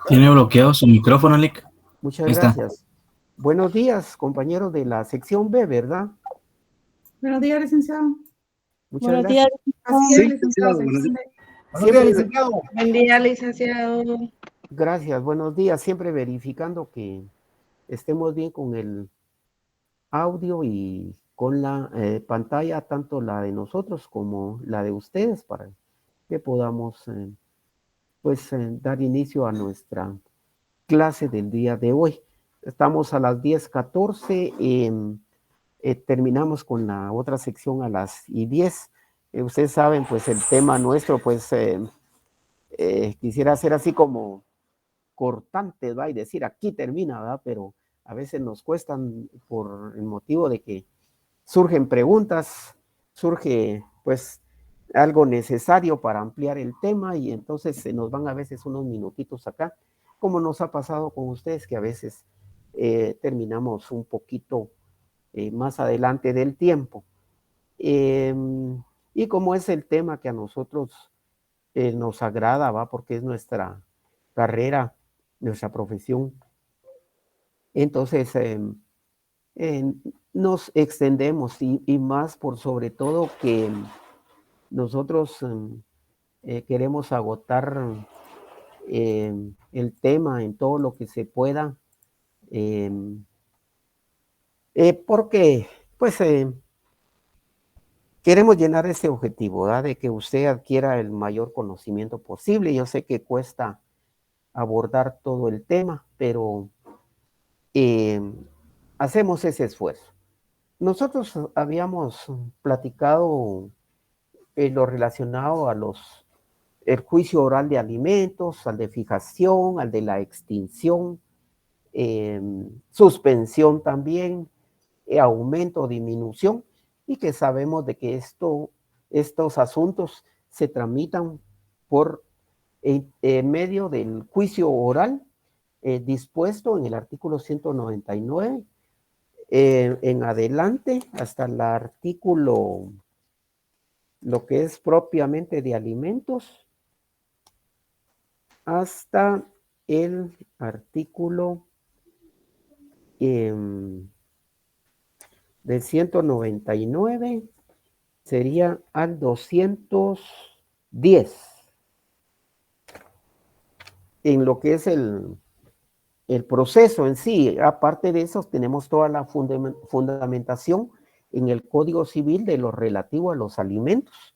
Tiene bloqueado su micrófono, Lick. Muchas Ahí está. gracias. Buenos días, compañeros de la sección B, ¿verdad? Buenos días, licenciado. Muchas Buenos días. gracias. Así Sí, es, licenciado. licenciado, buenos días. Buenos días, Siempre, licenciado. Buen día, licenciado. gracias, buenos días. Siempre verificando que estemos bien con el audio y con la pantalla, tanto la de nosotros como la de ustedes, para que podamos dar inicio a nuestra clase del día de hoy. Estamos a las 10:14. Terminamos con la otra sección a las 10. Ustedes saben, pues el tema nuestro, quisiera hacer así como cortante, ¿va? Y decir aquí termina, ¿va? Pero a veces nos cuestan por el motivo de que surgen preguntas, surge pues algo necesario para ampliar el tema y entonces se nos van a veces unos minutitos acá, como nos ha pasado con ustedes que a veces terminamos un poquito más adelante del tiempo. Y como es el tema que a nosotros nos agrada, ¿va? Porque es nuestra carrera, nuestra profesión, entonces eh, nos extendemos y más por sobre todo que nosotros queremos agotar el tema en todo lo que se pueda, eh, porque pues queremos llenar ese objetivo, ¿verdad? De que usted adquiera el mayor conocimiento posible. Yo sé que cuesta abordar todo el tema, pero eh, hacemos ese esfuerzo. Nosotros habíamos platicado lo relacionado a el juicio oral de alimentos, al de fijación, al de la extinción, eh, suspensión también, aumento o disminución, y que sabemos de que estos asuntos se tramitan por medio del juicio oral dispuesto en el artículo 199 en adelante hasta el artículo, lo que es propiamente de alimentos, hasta el artículo del 199 sería al 210 en lo que es el proceso en sí. Aparte de eso, tenemos toda la fundamentación en el Código Civil de lo relativo a los alimentos,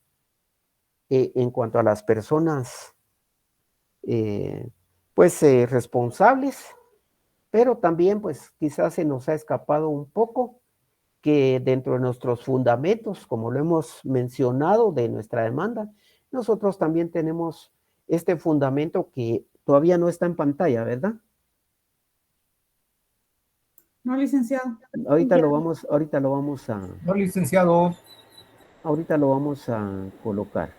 en cuanto a las personas responsables, pero también pues quizás se nos ha escapado un poco que dentro de nuestros fundamentos, como lo hemos mencionado de nuestra demanda, nosotros también tenemos este fundamento que todavía no está en pantalla, ¿verdad? No, licenciado. Ahorita lo vamos No, licenciado. a colocar.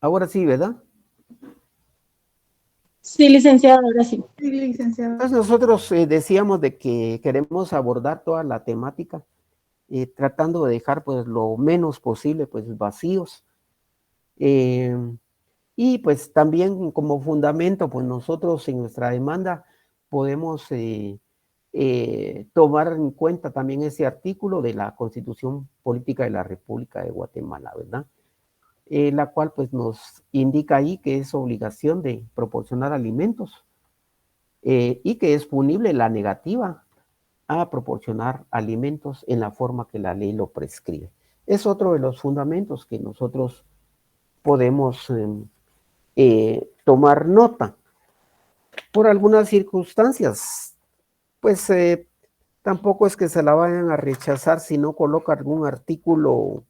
Ahora sí, ¿verdad? Sí, licenciado, ahora sí. Sí, licenciado. Entonces nosotros decíamos de que queremos abordar toda la temática, tratando de dejar pues lo menos posible pues vacíos. Eh, y pues también como fundamento, pues nosotros en nuestra demanda podemos tomar en cuenta también ese artículo de la Constitución Política de la República de Guatemala, ¿verdad? La cual pues nos indica ahí que es obligación de proporcionar alimentos y que es punible la negativa a proporcionar alimentos en la forma que la ley lo prescribe. Es otro de los fundamentos que nosotros podemos tomar nota. Por algunas circunstancias, pues tampoco es que se la vayan a rechazar si no coloca algún artículo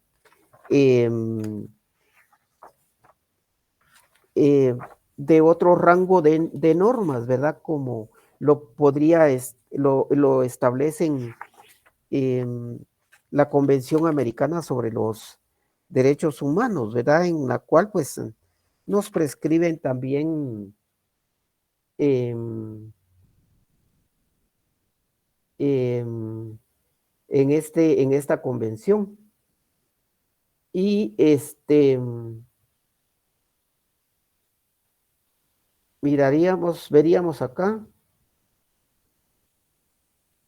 eh, de otro rango de normas, ¿verdad? Como lo establecen la Convención Americana sobre los Derechos Humanos, ¿verdad? En la cual pues nos prescriben también en esta convención. Y veríamos acá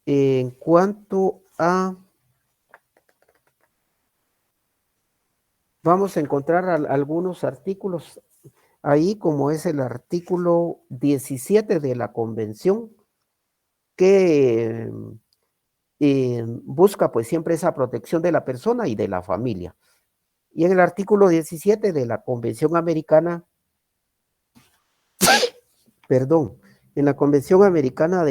en cuanto a, vamos a encontrar algunos artículos ahí, como es el artículo 17 de la convención, que busca pues siempre esa protección de la persona y de la familia. Y en el artículo 17 de la Convención Americana, perdón, en la Convención Americana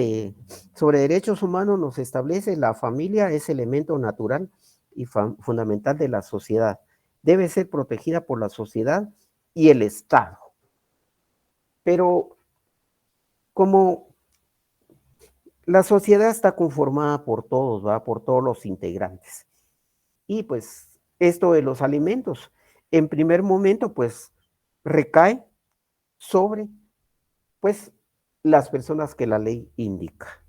sobre Derechos Humanos nos establece la familia es elemento natural y fundamental de la sociedad. Debe ser protegida por la sociedad y el Estado. Pero como la sociedad está conformada por todos, ¿va? Por todos los integrantes. Y pues esto de los alimentos, en primer momento pues recae sobre pues las personas que la ley indica.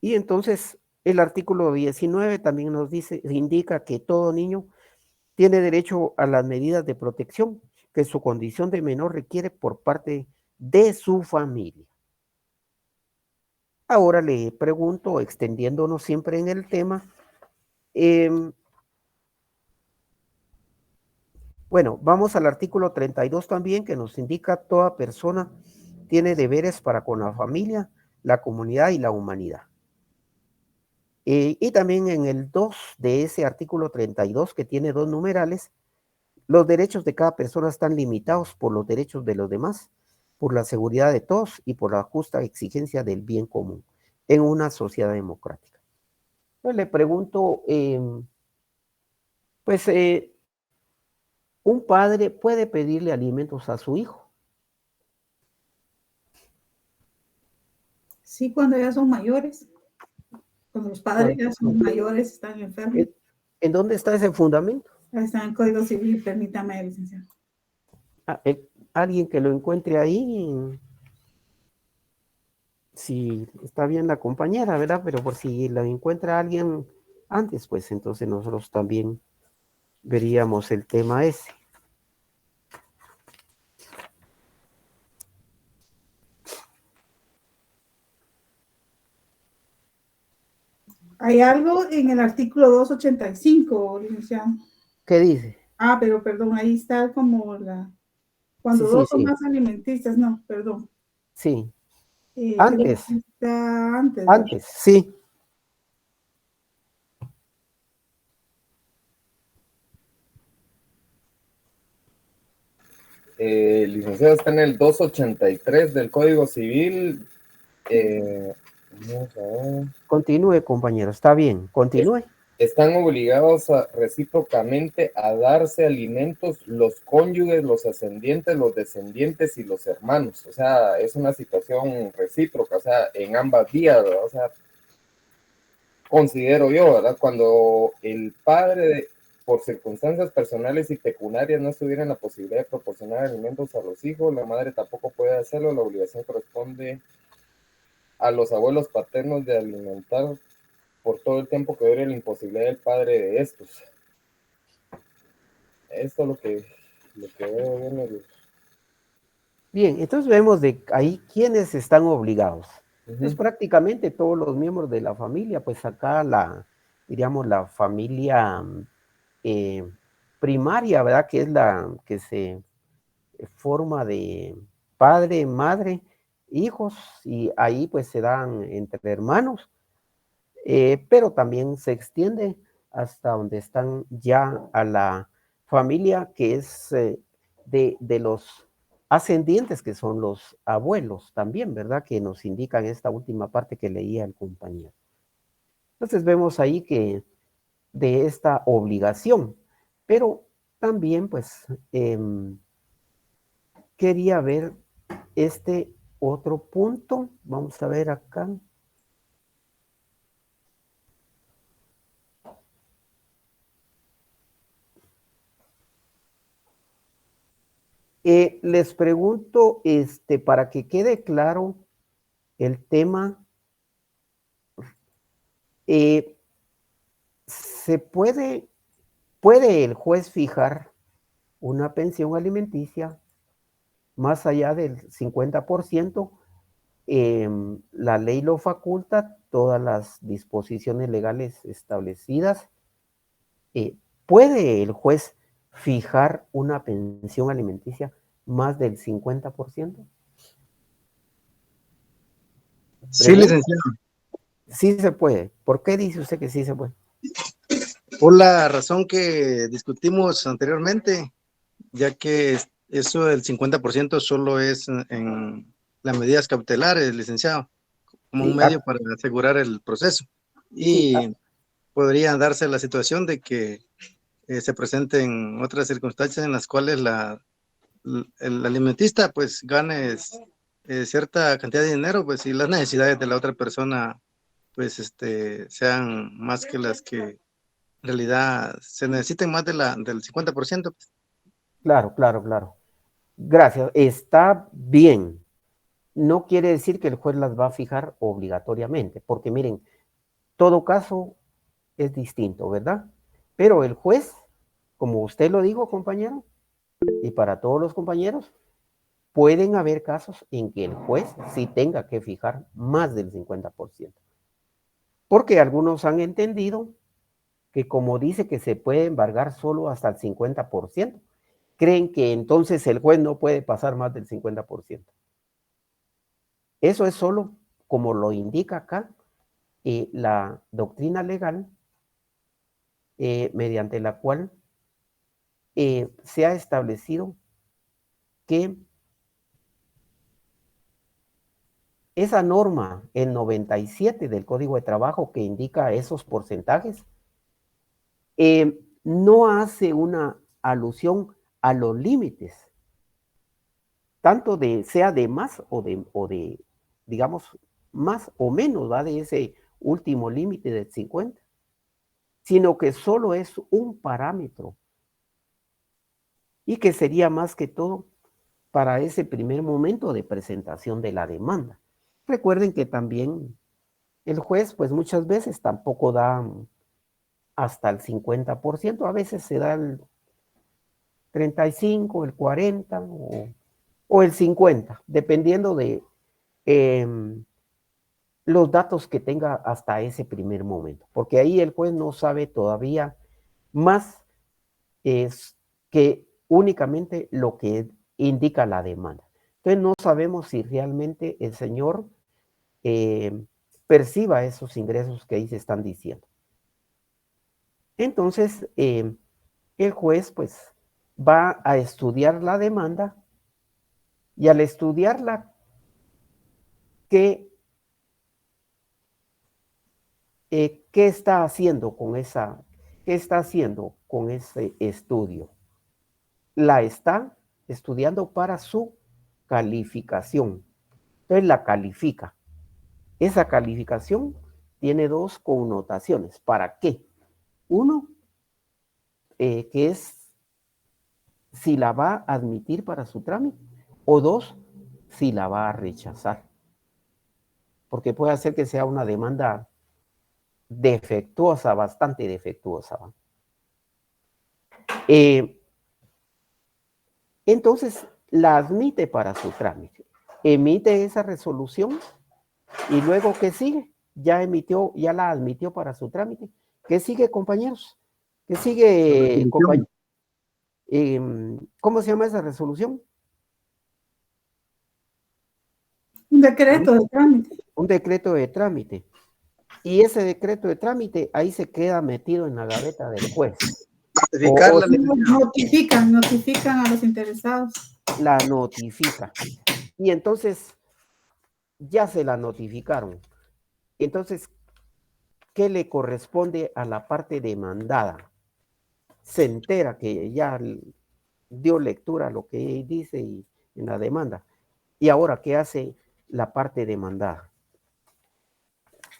Y entonces el artículo 19 también nos indica que todo niño tiene derecho a las medidas de protección que su condición de menor requiere por parte de su familia. Ahora le pregunto, extendiéndonos siempre en el tema, bueno, vamos al artículo 32 también, que nos indica toda persona tiene deberes para con la familia, la comunidad y la humanidad. Y también en el 2 de ese artículo 32, que tiene 2 numerales, los derechos de cada persona están limitados por los derechos de los demás, por la seguridad de todos y por la justa exigencia del bien común en una sociedad democrática. Pues le pregunto, un padre puede pedirle alimentos a su hijo. Sí, cuando ya son mayores. Cuando los padres ya son mayores, están enfermos. ¿En dónde está ese fundamento? Está en el Código Civil, permítame, licenciado. Alguien que lo encuentre ahí, si está bien la compañera, ¿verdad? Pero por si la encuentra alguien antes, pues entonces nosotros también veríamos el tema ese. Hay algo en el artículo 285, licenciado. ¿Qué dice? Ah, pero perdón, ahí está como cuando Sí, dos sí, o sí. más alimentistas, no, perdón. Sí. Antes. Está antes. Antes, sí. Licenciado, está en el 283 del Código Civil. Vamos a ver. Continúe, compañero, está bien, continúe. Están obligados recíprocamente a darse alimentos los cónyuges, los ascendientes, los descendientes y los hermanos. O sea, es una situación recíproca, o sea, en ambas vías, ¿verdad? O sea, considero yo, ¿verdad? Cuando el padre, por circunstancias personales y pecuniarias, no estuviera en la posibilidad de proporcionar alimentos a los hijos, la madre tampoco puede hacerlo. La obligación corresponde a los abuelos paternos de alimentar por todo el tiempo que dure la imposibilidad del padre de estos. Esto es lo que veo bien. Bien, entonces vemos de ahí quiénes están obligados. Pues prácticamente todos los miembros de la familia, pues acá diríamos la familia primaria, ¿verdad? Que es la que se forma de padre, madre, hijos, y ahí pues se dan entre hermanos, pero también se extiende hasta donde están ya a la familia que es de los ascendientes, que son los abuelos también, ¿verdad? Que nos indican esta última parte que leía el compañero. Entonces vemos ahí que de esta obligación, pero también pues quería ver este otro punto. Vamos a ver acá. Les pregunto, para que quede claro el tema, puede el juez fijar una pensión alimenticia más allá del 50%, la ley lo faculta, todas las disposiciones legales establecidas. ¿Puede el juez fijar una pensión alimenticia más del 50%? Sí, licenciado. Sí se puede. ¿Por qué dice usted que sí se puede? Por la razón que discutimos anteriormente, ya que eso del 50% solo es en las medidas cautelares, licenciado, como un medio para asegurar el proceso. Y podría darse la situación de que se presenten otras circunstancias en las cuales el alimentista pues gane cierta cantidad de dinero, pues, y las necesidades de la otra persona pues sean más que las que en realidad se necesiten más del 50%. Claro. Gracias. Está bien. No quiere decir que el juez las va a fijar obligatoriamente, porque miren, todo caso es distinto, ¿verdad? Pero el juez, como usted lo dijo, compañero, y para todos los compañeros, pueden haber casos en que el juez sí tenga que fijar más del 50%. Porque algunos han entendido que como dice que se puede embargar solo hasta el 50%, creen que entonces el juez no puede pasar más del 50%. Eso es solo como lo indica acá la doctrina legal, mediante la cual se ha establecido que esa norma, el 97 del Código de Trabajo que indica esos porcentajes, no hace una alusión a los límites, tanto sea de más o de, digamos, más o menos, va de ese último límite del 50, sino que solo es un parámetro y que sería más que todo para ese primer momento de presentación de la demanda. Recuerden que también el juez, pues muchas veces tampoco da hasta el 50%, a veces se da el 35, el 40 o el 50, dependiendo de los datos que tenga hasta ese primer momento, porque ahí el juez no sabe todavía más que únicamente lo que indica la demanda. Entonces no sabemos si realmente el señor perciba esos ingresos que ahí se están diciendo. Entonces, el juez pues va a estudiar la demanda y al estudiarla, ¿qué está haciendo con ese estudio? La está estudiando para su calificación. Entonces la califica. Esa calificación tiene dos connotaciones. ¿Para qué? Uno, que es si la va a admitir para su trámite, o dos, si la va a rechazar. Porque puede ser que sea una demanda defectuosa, bastante defectuosa. Entonces, la admite para su trámite. Emite esa resolución y luego, ¿qué sigue? Ya la admitió para su trámite. ¿Qué sigue, compañeros? ¿Qué sigue, compañeros? ¿Cómo se llama esa resolución? Un decreto de trámite. Un decreto de trámite. Y ese decreto de trámite ahí se queda metido en la gaveta del juez. Notifican a los interesados. La notifica. Y entonces ya se la notificaron. Entonces, ¿qué le corresponde a la parte demandada? Se entera que ya dio lectura a lo que dice en la demanda. Y ahora, ¿qué hace la parte demandada?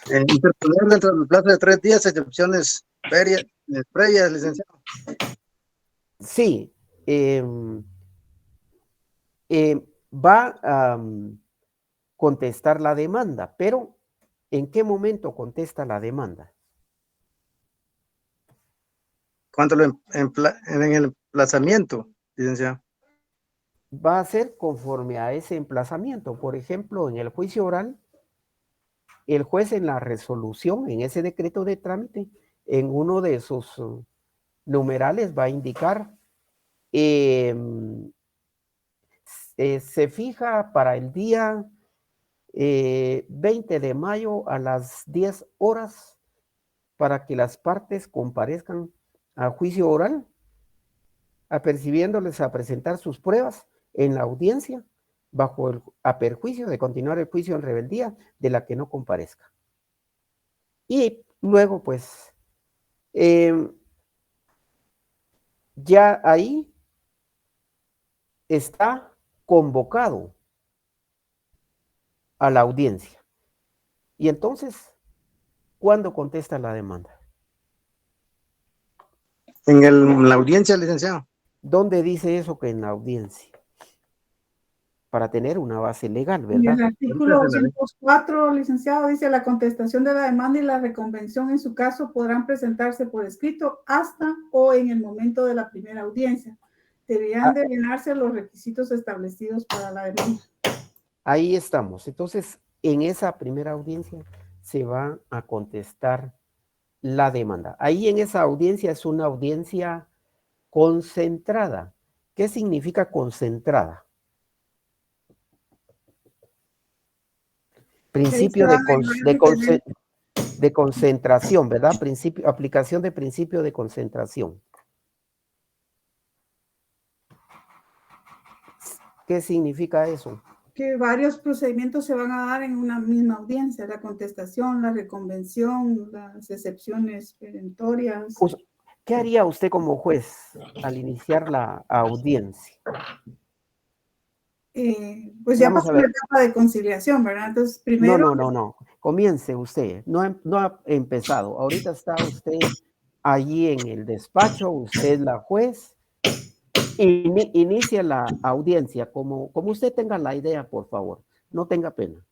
Interponer dentro del plazo de 3 días excepciones previas, licenciado. Sí. va a contestar la demanda, pero ¿en qué momento contesta la demanda? ¿Cuánto en el emplazamiento, licenciado? Va a ser conforme a ese emplazamiento. Por ejemplo, en el juicio oral, el juez en la resolución, en ese decreto de trámite, en uno de sus numerales va a indicar, se fija para el día 20 de mayo a las 10 horas para que las partes comparezcan a juicio oral, apercibiéndoles a presentar sus pruebas en la audiencia bajo a perjuicio de continuar el juicio en rebeldía de la que no comparezca. Y luego, pues, ya ahí está convocado a la audiencia. Y entonces, ¿cuándo contesta la demanda? En la audiencia, licenciado. ¿Dónde dice eso que en la audiencia? Para tener una base legal, En ¿verdad? el artículo 204, licenciado, dice la contestación de la demanda y la reconvención en su caso podrán presentarse por escrito hasta o en el momento de la primera audiencia. Deberían de llenarse los requisitos establecidos para la demanda. Ahí estamos. Entonces, en esa primera audiencia se va a contestar la demanda. Ahí en esa audiencia es una audiencia concentrada. ¿Qué significa concentrada? Principio de concentración, ¿verdad? Aplicación de principio de concentración. ¿Qué significa eso? Que varios procedimientos se van a dar en una misma audiencia, la contestación, la reconvención, las excepciones perentorias. ¿Qué haría usted como juez al iniciar la audiencia? Pues ya pasó la etapa de conciliación, ¿verdad? Entonces, primero... No. Comience usted. No ha empezado. Ahorita está usted allí en el despacho, usted es la juez. Inicia la audiencia como usted tenga la idea, por favor. No tenga pena.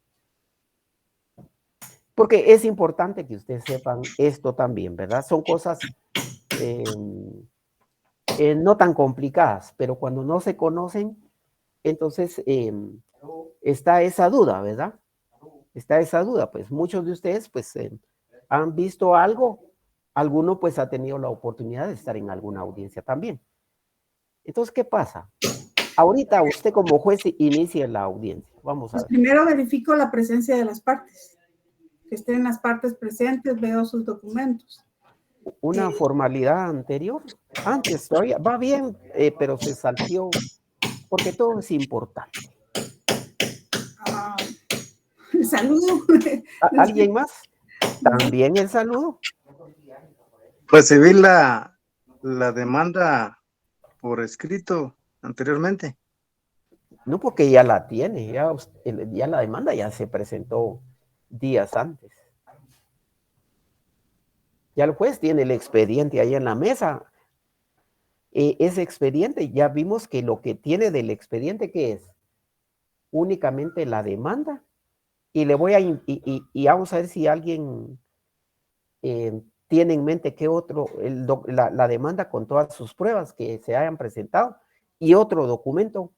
Porque es importante que ustedes sepan esto también, ¿verdad? Son cosas no tan complicadas, pero cuando no se conocen, entonces está esa duda, ¿verdad? Está esa duda, pues muchos de ustedes pues han visto algo, alguno pues ha tenido la oportunidad de estar en alguna audiencia también. Entonces, ¿qué pasa? Ahorita usted como juez inicia la audiencia. Vamos a ver. Primero verifico la presencia de las partes. Que estén las partes presentes, veo sus documentos. Una formalidad anterior, antes todavía, va bien, pero se salteó, porque todo es importante. El saludo. ¿Alguien más? ¿También el saludo? Recibí la demanda por escrito anteriormente. No, porque ya la tiene, ya la demanda ya se presentó días antes. Ya el juez tiene el expediente ahí en la mesa. Ese expediente, ya vimos que lo que tiene del expediente, ¿qué es? Únicamente la demanda. Y le voy y vamos a ver si alguien tiene en mente qué otro, la demanda con todas sus pruebas que se hayan presentado y otro documento.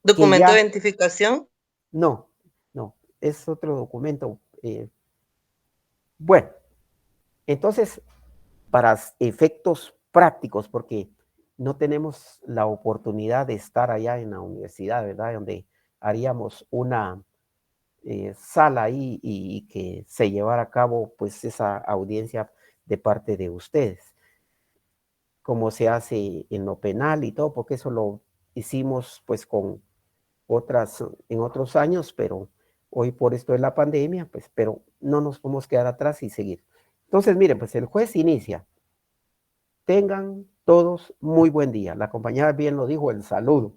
¿Documento de identificación? No, es otro documento. Bueno, entonces, para efectos prácticos, porque no tenemos la oportunidad de estar allá en la universidad, ¿verdad? Donde haríamos una sala ahí y que se llevara a cabo pues esa audiencia de parte de ustedes, como se hace en lo penal y todo, porque eso lo hicimos pues en otros años, pero hoy por esto de la pandemia, pues, pero no nos podemos quedar atrás y seguir. Entonces, miren, pues el juez inicia. Tengan todos muy buen día. La compañera bien lo dijo, el saludo.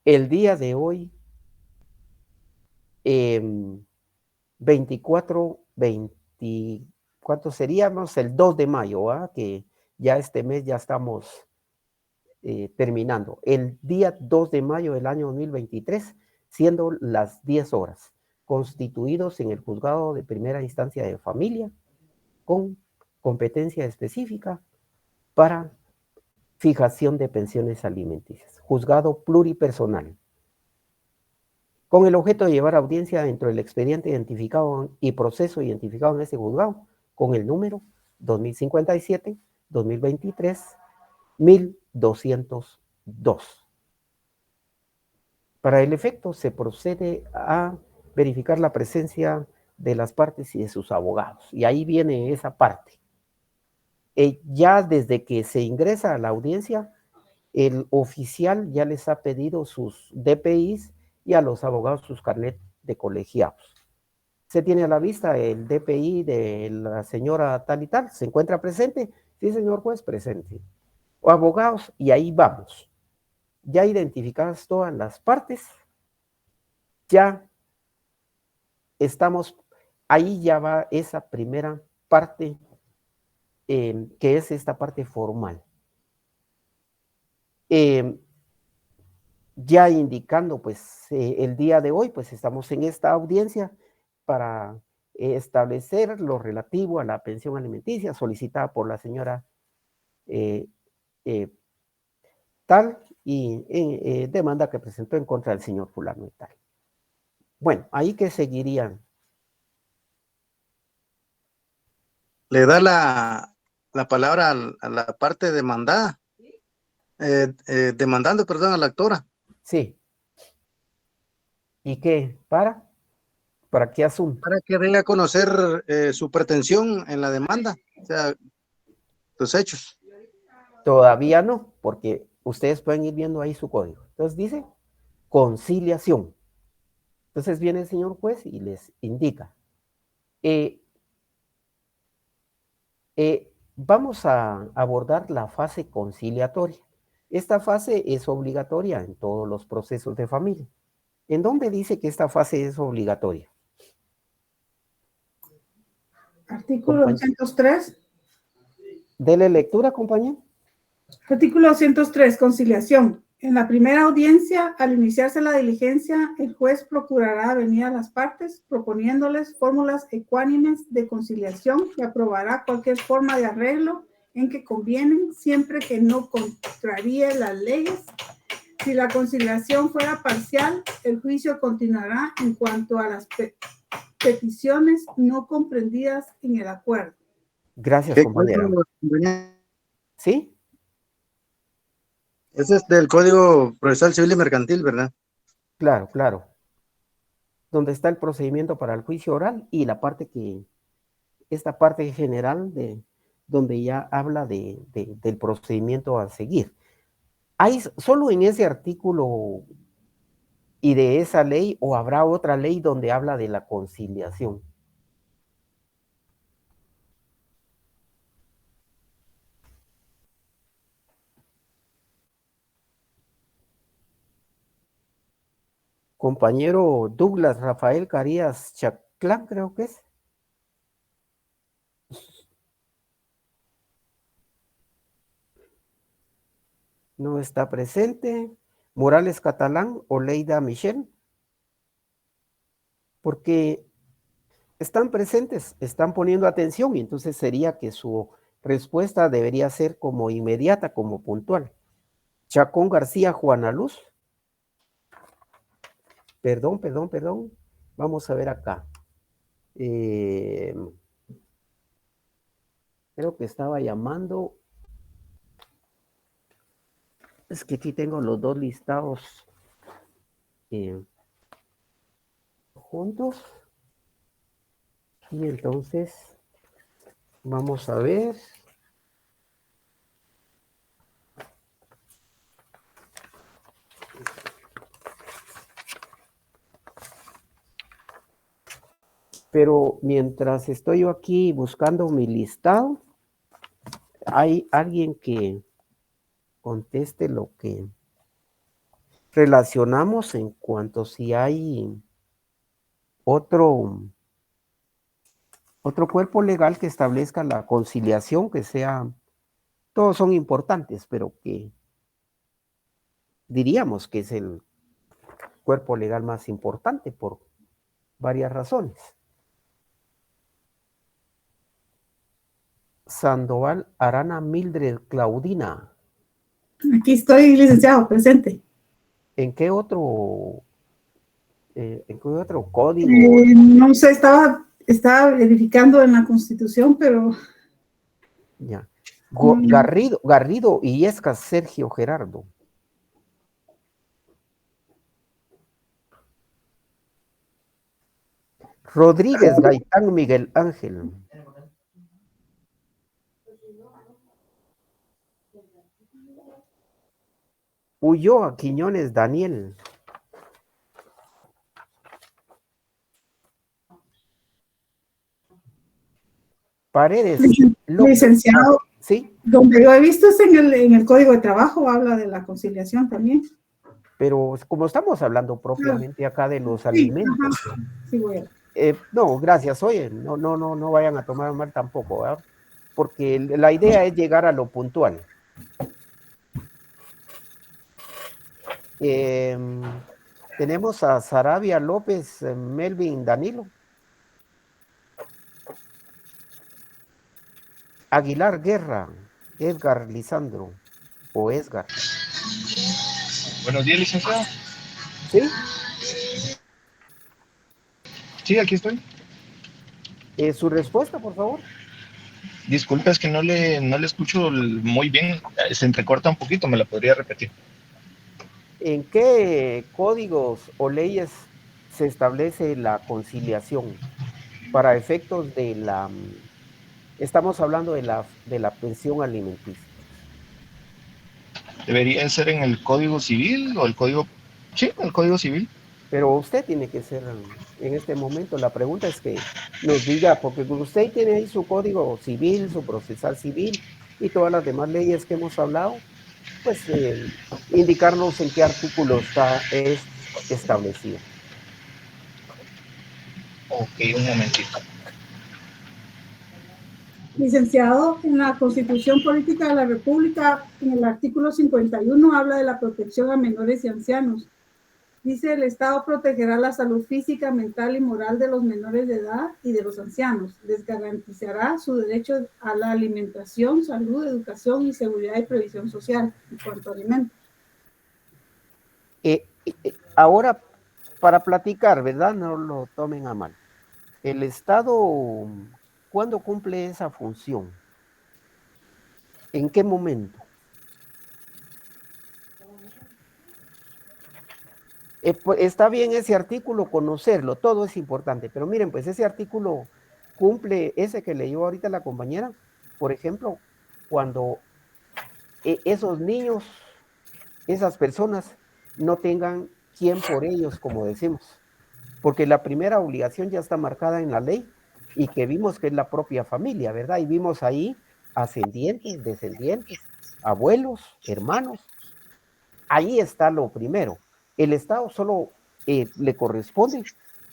El día de hoy, 24 seríamos el 2 de mayo, ¿ah? Que ya este mes ya estamos terminando el día 2 de mayo del año 2023, siendo las 10 horas, constituidos en el juzgado de primera instancia de familia, con competencia específica para fijación de pensiones alimenticias, juzgado pluripersonal, con el objeto de llevar audiencia dentro del expediente identificado y proceso identificado en ese juzgado, con el número 2057-2023-1202. Para el efecto, se procede a verificar la presencia de las partes y de sus abogados. Y ahí viene esa parte. Ya desde que se ingresa a la audiencia, el oficial ya les ha pedido sus DPIs y a los abogados sus carnet de colegiados. Se tiene a la vista el DPI de la señora tal y tal, ¿se encuentra presente? Sí, señor juez, presente. O abogados, y ahí vamos. Ya identificadas todas las partes, ya estamos, ahí ya va esa primera parte, que es esta parte formal. Ya indicando, pues, el día de hoy, pues, estamos en esta audiencia para establecer lo relativo a la pensión alimenticia solicitada por la señora tal y demanda que presentó en contra del señor fulano y tal. Bueno, ahí que seguirían. Le da la palabra a la parte demandada, demandando, perdón, a la actora. Sí. ¿Y qué? ¿Para qué asunto? Para que venga a conocer su pretensión en la demanda, o sea, los hechos. Todavía no, porque ustedes pueden ir viendo ahí su código. Entonces dice conciliación. Entonces viene el señor juez y les indica. Vamos a abordar la fase conciliatoria. Esta fase es obligatoria en todos los procesos de familia. ¿En dónde dice que esta fase es obligatoria? Artículo 203. Dele lectura, compañero. Artículo 203, conciliación. En la primera audiencia, al iniciarse la diligencia, el juez procurará venir a las partes proponiéndoles fórmulas ecuánimes de conciliación y aprobará cualquier forma de arreglo en que convienen, siempre que no contraríe las leyes. Si la conciliación fuera parcial, el juicio continuará en cuanto a las peticiones no comprendidas en el acuerdo. Gracias, compañero. ¿Sí? Ese es del Código Procesal Civil y Mercantil, ¿verdad? Claro, claro. Donde está el procedimiento para el juicio oral y la parte esta parte general donde ya habla del procedimiento a seguir. Hay solo en ese artículo y de esa ley, o habrá otra ley donde habla de la conciliación. Compañero Douglas Rafael Carías Chaclán, creo que es. No está presente. Morales Catalán o Leida Michel. Porque están presentes, están poniendo atención y entonces sería que su respuesta debería ser como inmediata, como puntual. Chacón García Juana Luz. Perdón. Vamos a ver acá. Creo que estaba llamando. Es que aquí tengo los dos listados juntos. Y entonces, vamos a ver. Pero mientras estoy yo aquí buscando mi listado, hay alguien que conteste lo que relacionamos en cuanto si hay otro cuerpo legal que establezca la conciliación, que sea, todos son importantes, pero que diríamos que es el cuerpo legal más importante por varias razones. Sandoval Arana Mildred Claudina. Aquí estoy, licenciado, presente. ¿En qué otro código? No sé, estaba verificando en la Constitución, pero... Ya. Garrido Illescas Sergio Gerardo. Rodríguez Gaitán Miguel Ángel. Ulloa Quiñones Daniel. Paredes López. Licenciado, Sí, donde yo he visto es en el Código de Trabajo, habla de la conciliación también. pero como estamos hablando propiamente acá de los alimentos. Ajá. Sí, voy a... No, gracias, oye, no vayan a tomar mal tampoco, ¿verdad? Porque la idea es llegar a lo puntual. Tenemos a Sarabia López, Melvin Danilo. Aguilar Guerra, Edgar Lisandro, o Edgar. Buenos días, licenciado. ¿Sí? Sí, aquí estoy. Su respuesta, por favor. Disculpe, es que no le escucho muy bien. Se entrecorta un poquito, ¿me la podría repetir? ¿En qué códigos o leyes se establece la conciliación para efectos de la... Estamos hablando de la pensión alimenticia. ¿Debería ser en el Código Civil o el Código... Sí, el Código Civil. Pero usted tiene que ser, en este momento, la pregunta es que nos diga, porque usted tiene ahí su código civil, su procesal civil y todas las demás leyes que hemos hablado, pues indicarnos en qué artículo está establecido. Ok, un momentito. Licenciado, en la Constitución Política de la República, en el artículo 51, habla de la protección a menores y ancianos. Dice, el Estado protegerá la salud física, mental y moral de los menores de edad y de los ancianos. Les garantizará su derecho a la alimentación, salud, educación y seguridad y previsión social en cuanto a alimentos. Ahora, para platicar, ¿verdad? No lo tomen a mal. El Estado, ¿cuándo cumple esa función? ¿En qué momento? Pues, está bien ese artículo, conocerlo, todo es importante, pero miren, pues ese artículo cumple ese que leyó ahorita la compañera, por ejemplo, cuando esos niños, esas personas, no tengan quien por ellos, como decimos, porque la primera obligación ya está marcada en la ley y que vimos que es la propia familia, ¿verdad? Y vimos ahí ascendientes, descendientes, abuelos, hermanos. Ahí está lo primero. El Estado solo le corresponde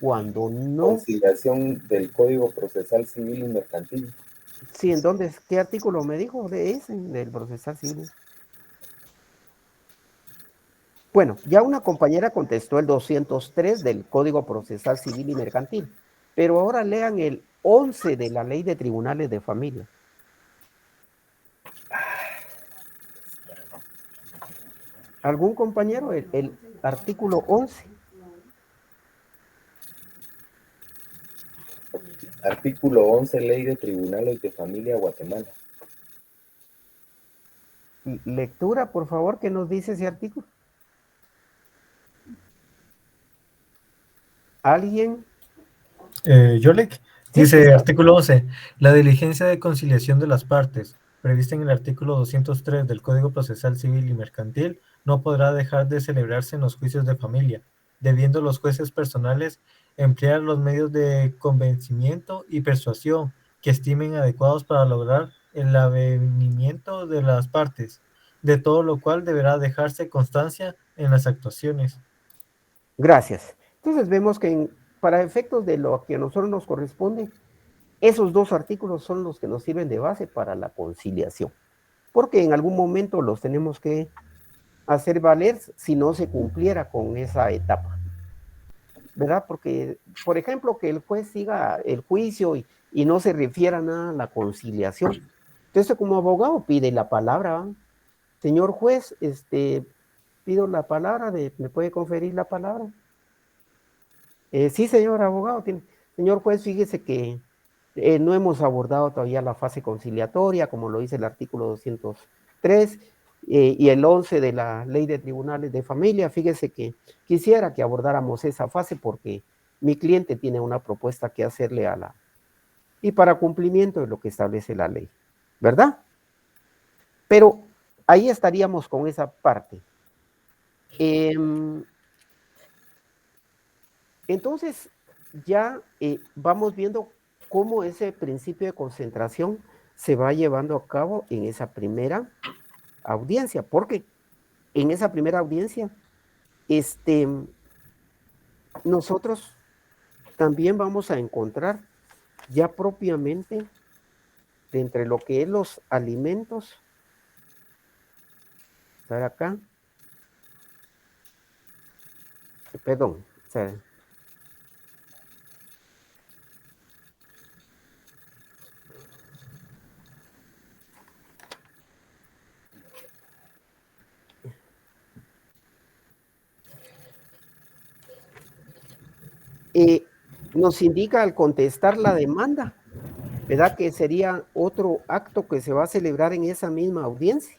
cuando no... Conciliación del Código Procesal Civil y Mercantil. Sí, ¿en dónde? ¿Qué artículo me dijo de ese, del procesal civil? Bueno, ya una compañera contestó el 203 del Código Procesal Civil y Mercantil, pero ahora lean el 11 de la Ley de Tribunales de Familia. ¿Algún compañero? El artículo 11. Artículo 11, Ley de Tribunales de Familia, Guatemala. Lectura, por favor, ¿qué nos dice ese artículo? ¿Alguien? Yolek, dice artículo 11, la diligencia de conciliación de las partes, prevista en el artículo 203 del Código Procesal Civil y Mercantil, no podrá dejar de celebrarse en los juicios de familia, debiendo los jueces personales emplear los medios de convencimiento y persuasión que estimen adecuados para lograr el avenimiento de las partes, de todo lo cual deberá dejarse constancia en las actuaciones. Gracias. Entonces vemos que para efectos de lo que a nosotros nos corresponde, esos dos artículos son los que nos sirven de base para la conciliación, porque en algún momento los tenemos que hacer valer si no se cumpliera con esa etapa, ¿verdad? Porque, por ejemplo, que el juez siga el juicio y no se refiera nada a la conciliación. Entonces, como abogado, pide la palabra, ¿va? Señor juez, pido la palabra, ¿me puede conferir la palabra? Sí, señor abogado. Señor juez, fíjese que no hemos abordado todavía la fase conciliatoria, como lo dice el artículo 203 y el 11 de la Ley de Tribunales de Familia. Fíjese que quisiera que abordáramos esa fase porque mi cliente tiene una propuesta que hacerle y para cumplimiento de lo que establece la ley, ¿verdad? Pero ahí estaríamos con esa parte. Entonces, ya vamos viendo cómo ese principio de concentración se va llevando a cabo en esa primera audiencia, porque en esa primera audiencia, nosotros también vamos a encontrar ya propiamente de entre lo que es los alimentos, estar acá, perdón, o sea, nos indica al contestar la demanda, ¿verdad? Que sería otro acto que se va a celebrar en esa misma audiencia.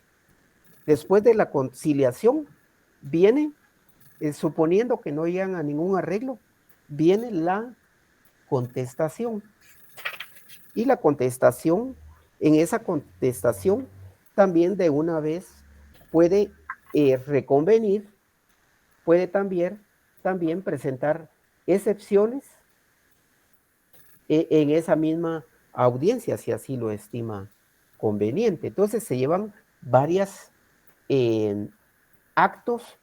Después de la conciliación, viene, suponiendo que no llegan a ningún arreglo, viene la contestación. Y la contestación, en esa contestación, también de una vez puede reconvenir, puede también presentar excepciones en esa misma audiencia, si así lo estima conveniente. Entonces se llevan varios actos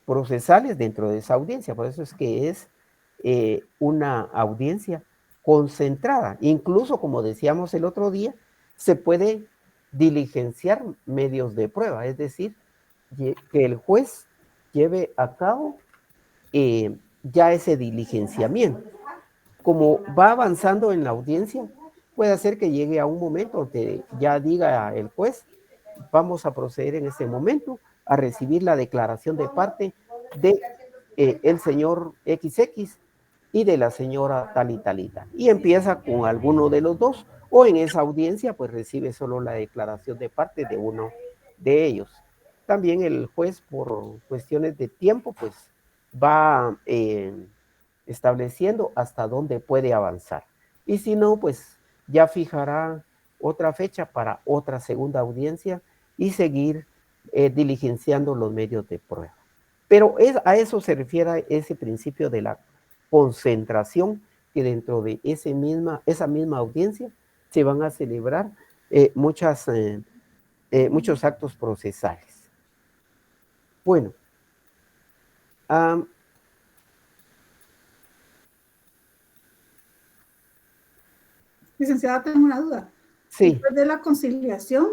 procesales dentro de esa audiencia, por eso es que es una audiencia concentrada. Incluso, como decíamos el otro día, se puede diligenciar medios de prueba, es decir, que el juez lleve a cabo ya ese diligenciamiento. Como va avanzando en la audiencia, puede hacer que llegue a un momento donde ya diga el juez, vamos a proceder en este momento a recibir la declaración de parte de el señor XX y de la señora tal y tal y tal. Y empieza con alguno de los dos, o en esa audiencia pues recibe solo la declaración de parte de uno de ellos. También el juez, por cuestiones de tiempo, pues va estableciendo hasta dónde puede avanzar. Y si no, pues ya fijará otra fecha para otra segunda audiencia y seguir diligenciando los medios de prueba. Pero a eso se refiere ese principio de la concentración, que dentro de esa misma audiencia se van a celebrar muchos actos procesales. Bueno, licenciada, tengo una duda. Sí. Después de la conciliación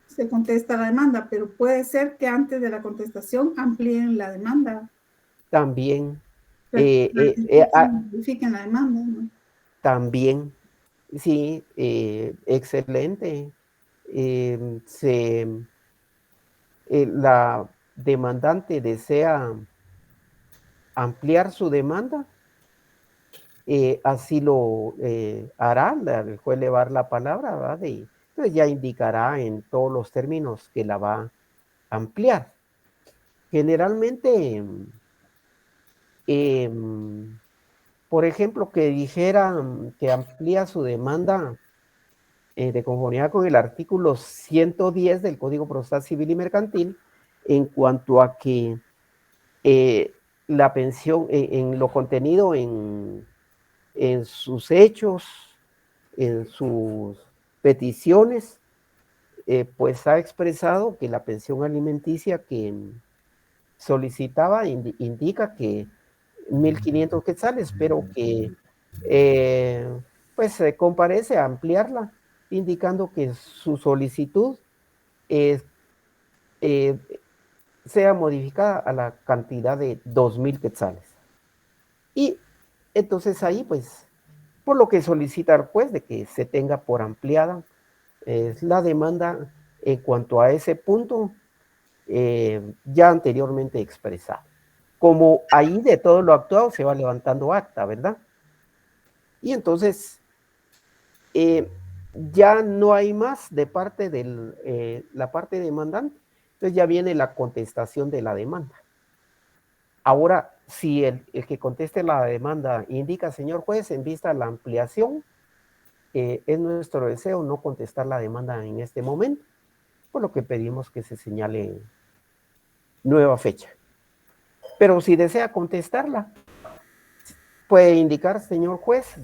se contesta la demanda, pero puede ser que antes de la contestación amplíen la demanda. También. Modifiquen la demanda, ¿no? También, sí, excelente. La demandante desea ampliar su demanda, así lo hará, el juez le va a dar la palabra, ¿verdad? Entonces ya indicará en todos los términos que la va a ampliar. Generalmente, por ejemplo, que dijera que amplía su demanda de conformidad con el artículo 110 del Código Procesal Civil y Mercantil, en cuanto a que la pensión, en lo contenido en sus hechos, en sus peticiones, pues ha expresado que la pensión alimenticia que solicitaba indica que 1.500 quetzales, pero que pues se comparece a ampliarla, indicando que su solicitud sea modificada a la cantidad de 2,000 quetzales. Y entonces ahí, pues, por lo que solicita el juez de que se tenga por ampliada la demanda en cuanto a ese punto ya anteriormente expresado. Como ahí de todo lo actuado se va levantando acta, ¿verdad? Y entonces ya no hay más de parte de la parte demandante. Entonces ya viene la contestación de la demanda. Ahora, si el que conteste la demanda indica, señor juez, en vista de la ampliación, es nuestro deseo no contestar la demanda en este momento, por lo que pedimos que se señale nueva fecha. Pero si desea contestarla, puede indicar, señor juez,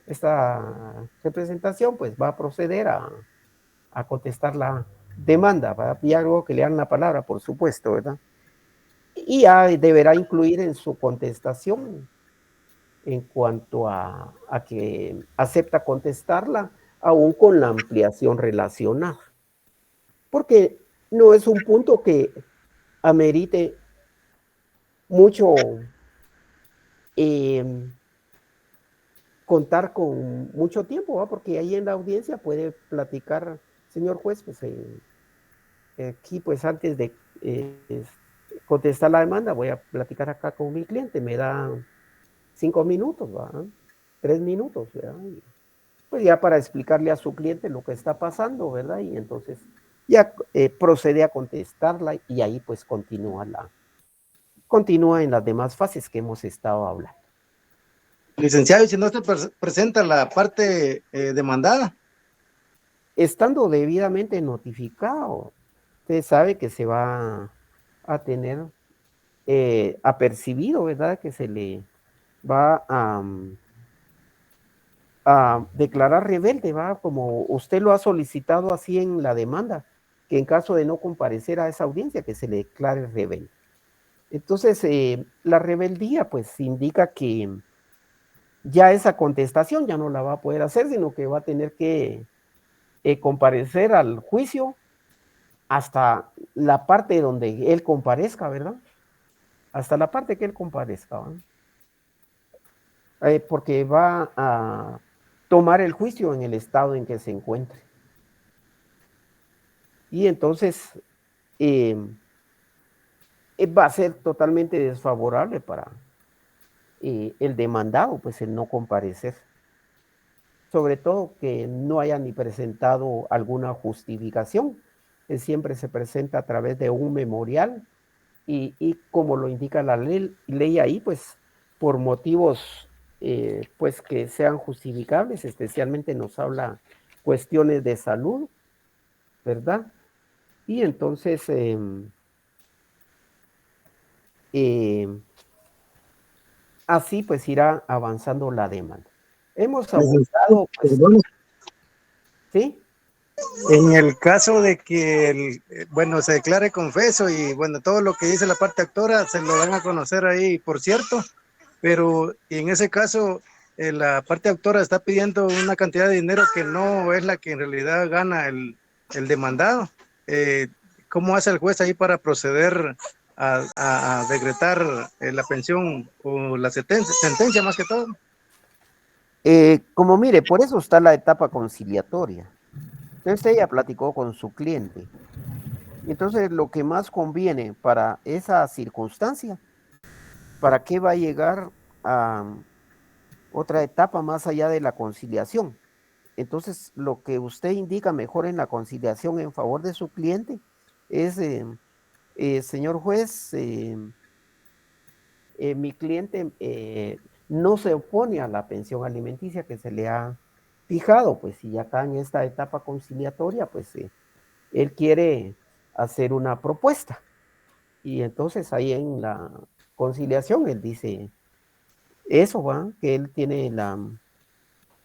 esta representación pues va a proceder a contestar la demanda, ¿verdad? Y algo que le dan la palabra, por supuesto, ¿verdad? Y ya deberá incluir en su contestación, en cuanto a que acepta contestarla, aún con la ampliación relacionada. Porque no es un punto que amerite mucho contar con mucho tiempo, ¿va? Porque ahí en la audiencia puede platicar, señor juez, pues aquí pues antes de contestar la demanda voy a platicar acá con mi cliente, me da 5 minutos, ¿va? 3 minutos, ¿verdad? Y pues ya para explicarle a su cliente lo que está pasando, ¿verdad? Y entonces ya procede a contestarla y ahí pues continúa en las demás fases que hemos estado hablando. Licenciado, ¿y si no se presenta la parte demandada? Estando debidamente notificado, usted sabe que se va a tener apercibido, ¿verdad? Que se le va a declarar rebelde, ¿va? Como usted lo ha solicitado así en la demanda, que en caso de no comparecer a esa audiencia, que se le declare rebelde. Entonces, la rebeldía, pues, indica que ya esa contestación ya no la va a poder hacer, sino que va a tener que comparecer al juicio hasta la parte donde él comparezca, ¿verdad? Hasta la parte que él comparezca, ¿verdad? Porque va a tomar el juicio en el estado en que se encuentre. Y entonces va a ser totalmente desfavorable para el demandado, pues el no comparecer. Sobre todo que no haya ni presentado alguna justificación. Siempre se presenta a través de un memorial y como lo indica la ley ahí, pues por motivos pues que sean justificables, especialmente nos habla cuestiones de salud, ¿verdad? Y entonces así pues irá avanzando la demanda. Hemos abordado, pues, ¿sí? En el caso de que, se declare confeso y, todo lo que dice la parte actora se lo van a conocer ahí, por cierto, pero en ese caso la parte autora está pidiendo una cantidad de dinero que no es la que en realidad gana el demandado. ¿Cómo hace el juez ahí para proceder a decretar la pensión o la sentencia más que todo? Como mire, por eso está la etapa conciliatoria. Entonces ella platicó con su cliente. Entonces lo que más conviene para esa circunstancia, ¿para qué va a llegar a otra etapa más allá de la conciliación? Entonces lo que usted indica mejor en la conciliación en favor de su cliente es, señor juez, mi cliente no se opone a la pensión alimenticia que se le ha fijado, pues, y acá en esta etapa conciliatoria, pues, él quiere hacer una propuesta. Y entonces ahí en la conciliación él dice eso, ¿va? Que él tiene la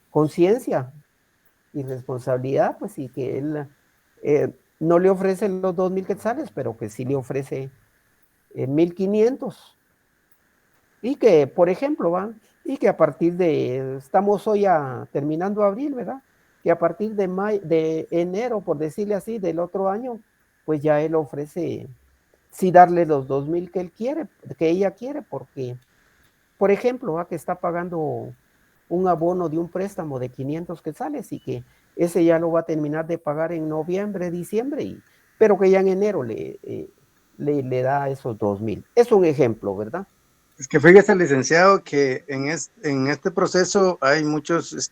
conciencia y responsabilidad, pues, y que él no le ofrece los 2,000 quetzales, pero que sí le ofrece 1,500. Y que, por ejemplo, ¿va? Y que a partir de, estamos hoy terminando abril, ¿verdad? Que a partir de enero, por decirle así, del otro año, pues ya él ofrece, sí darle los 2,000 que él quiere, que ella quiere, porque, por ejemplo, que está pagando un abono de un préstamo de 500 quetzales y que ese ya lo va a terminar de pagar en noviembre, diciembre, pero que ya en enero le da esos 2,000. Es un ejemplo, ¿verdad? Es que fíjese, licenciado, que en este proceso hay muchos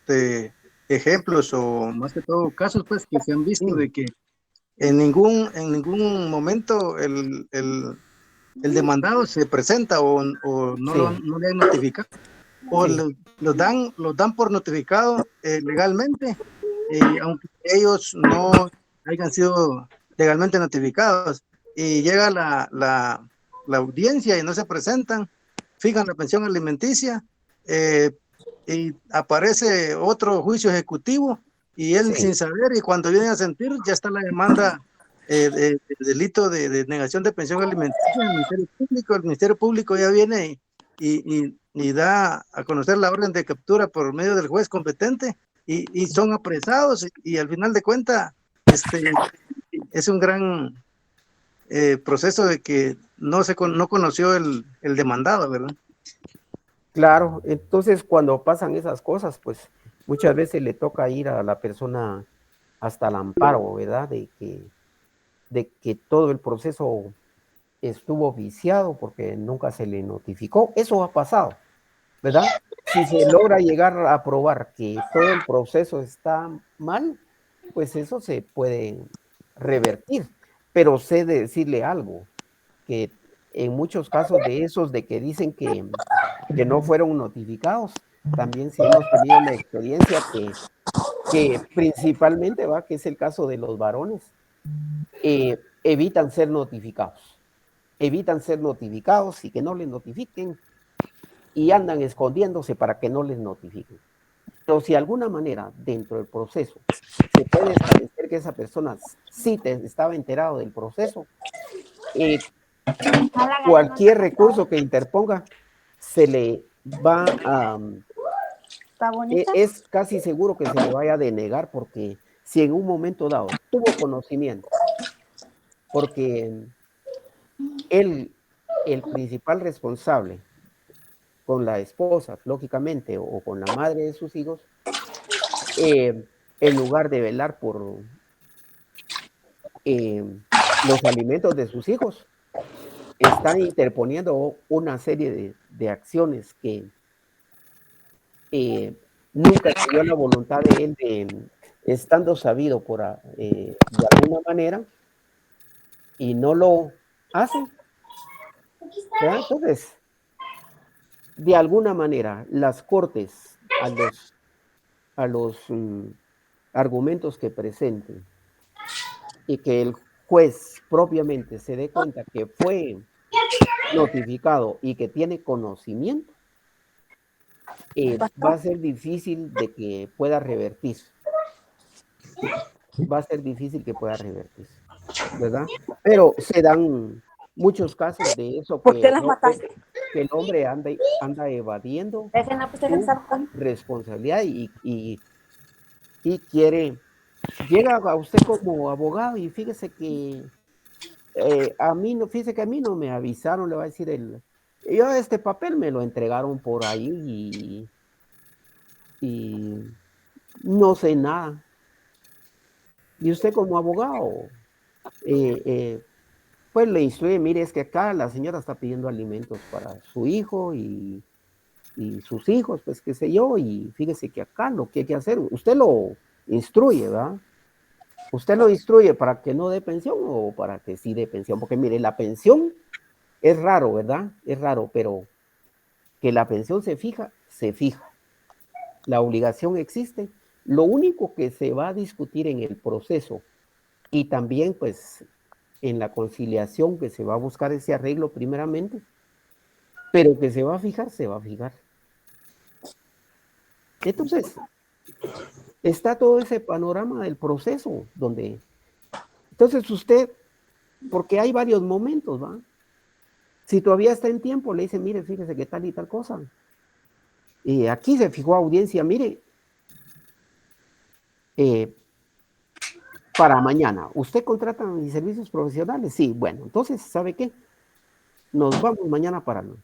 ejemplos o más que todo casos pues que se han visto de que en ningún momento el demandado se presenta o no, no le han notificado o lo dan por notificado legalmente, aunque ellos no hayan sido legalmente notificados, y llega la audiencia y no se presentan, fijan la pensión alimenticia, y aparece otro juicio ejecutivo y él sin saber, y cuando vienen a sentir ya está la demanda de delito de negación de pensión alimenticia en el Ministerio Público. El Ministerio Público ya viene y da a conocer la orden de captura por medio del juez competente y son apresados, y al final de cuentas es un gran proceso de que no conoció el demandado, ¿verdad? Claro, entonces cuando pasan esas cosas, pues muchas veces le toca ir a la persona hasta el amparo, ¿verdad? De que todo el proceso estuvo viciado porque nunca se le notificó. Eso ha pasado, ¿verdad? Si se logra llegar a probar que todo el proceso está mal, pues eso se puede revertir. Pero sé de decirle algo, que en muchos casos de esos de que dicen que no fueron notificados, también sí hemos tenido la experiencia que principalmente, que es el caso de los varones, evitan ser notificados y que no les notifiquen, y andan escondiéndose para que no les notifiquen. Pero si de alguna manera dentro del proceso se puede establecer que esa persona sí estaba enterado del proceso, cualquier recurso que interponga se le va a... es casi seguro que se le vaya a denegar, porque si en un momento dado tuvo conocimiento, porque el principal responsable con la esposa, lógicamente, o con la madre de sus hijos, en lugar de velar por los alimentos de sus hijos, están interponiendo una serie de acciones que nunca tuvo la voluntad de él, estando sabido de alguna manera, y no lo hacen. ¿Verdad? Entonces, de alguna manera, las cortes a los argumentos que presenten y que el juez propiamente se dé cuenta que fue notificado y que tiene conocimiento, va a ser difícil de que pueda revertir. ¿Verdad? Pero se dan muchos casos de eso, que el hombre anda evadiendo su responsabilidad y llega a usted como abogado, y fíjese que a mí no me avisaron, le va a decir yo este papel me lo entregaron por ahí y no sé nada. Y usted como abogado, pues le instruye, mire, es que acá la señora está pidiendo alimentos para su hijo y sus hijos, pues qué sé yo, y fíjese que acá lo que hay que hacer, usted lo instruye, ¿verdad? Usted lo instruye para que no dé pensión o para que sí dé pensión, porque mire, la pensión es raro, ¿verdad? Es raro, pero que la pensión se fija. La obligación existe. Lo único que se va a discutir en el proceso y también pues en la conciliación, que se va a buscar ese arreglo primeramente, pero que se va a fijar. Entonces, está todo ese panorama del proceso donde, entonces usted, porque hay varios momentos, ¿va? Si todavía está en tiempo, le dice, mire, fíjese que tal y tal cosa. Y aquí se fijó audiencia, mire, para mañana. ¿Usted contrata mis servicios profesionales? Sí, bueno, entonces, ¿sabe qué? Nos vamos mañana para el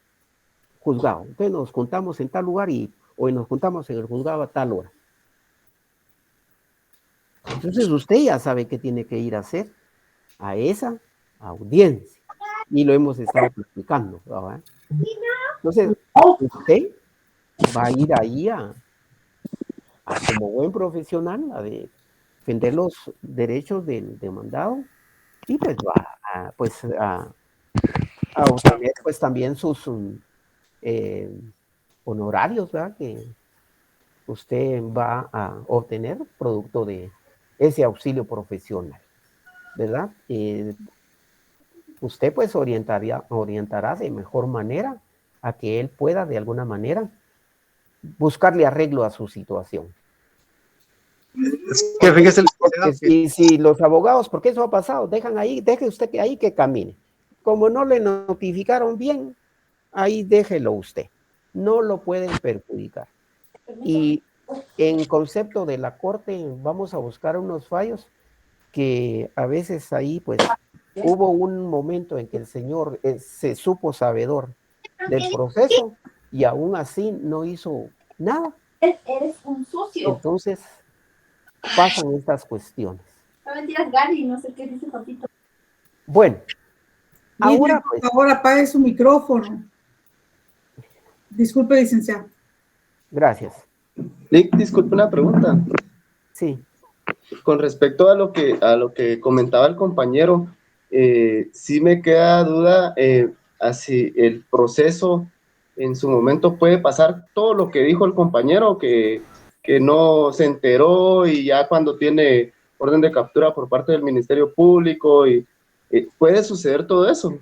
juzgado. Entonces nos juntamos en tal lugar y hoy nos juntamos en el juzgado a tal hora. Entonces usted ya sabe qué tiene que ir a hacer a esa audiencia. Y lo hemos estado explicando, ¿verdad? Entonces, usted va a ir ahí a como buen profesional a defender los derechos del demandado y pues va a obtener pues también sus honorarios, ¿verdad? Que usted va a obtener producto de ese auxilio profesional, ¿verdad? Usted pues orientará de mejor manera a que él pueda de alguna manera buscarle arreglo a su situación. Es que fíjese, y si los abogados, porque eso ha pasado, deje usted que ahí que camine. Como no le notificaron bien, ahí déjelo usted. No lo pueden perjudicar. Y en concepto de la corte, vamos a buscar unos fallos que a veces ahí pues hubo un momento en que el señor se supo sabedor del proceso y aún así no hizo nada. Eres un sucio. Entonces pasan estas cuestiones. No mentiras, Gary, no sé qué dice Papito. Bueno, ahora por favor apague su micrófono. Disculpe, licenciado. Gracias. Disculpe, una pregunta. Sí. Con respecto a lo que comentaba el compañero, sí me queda duda si el proceso en su momento puede pasar todo lo que dijo el compañero, que no se enteró y ya cuando tiene orden de captura por parte del Ministerio Público, y puede suceder todo eso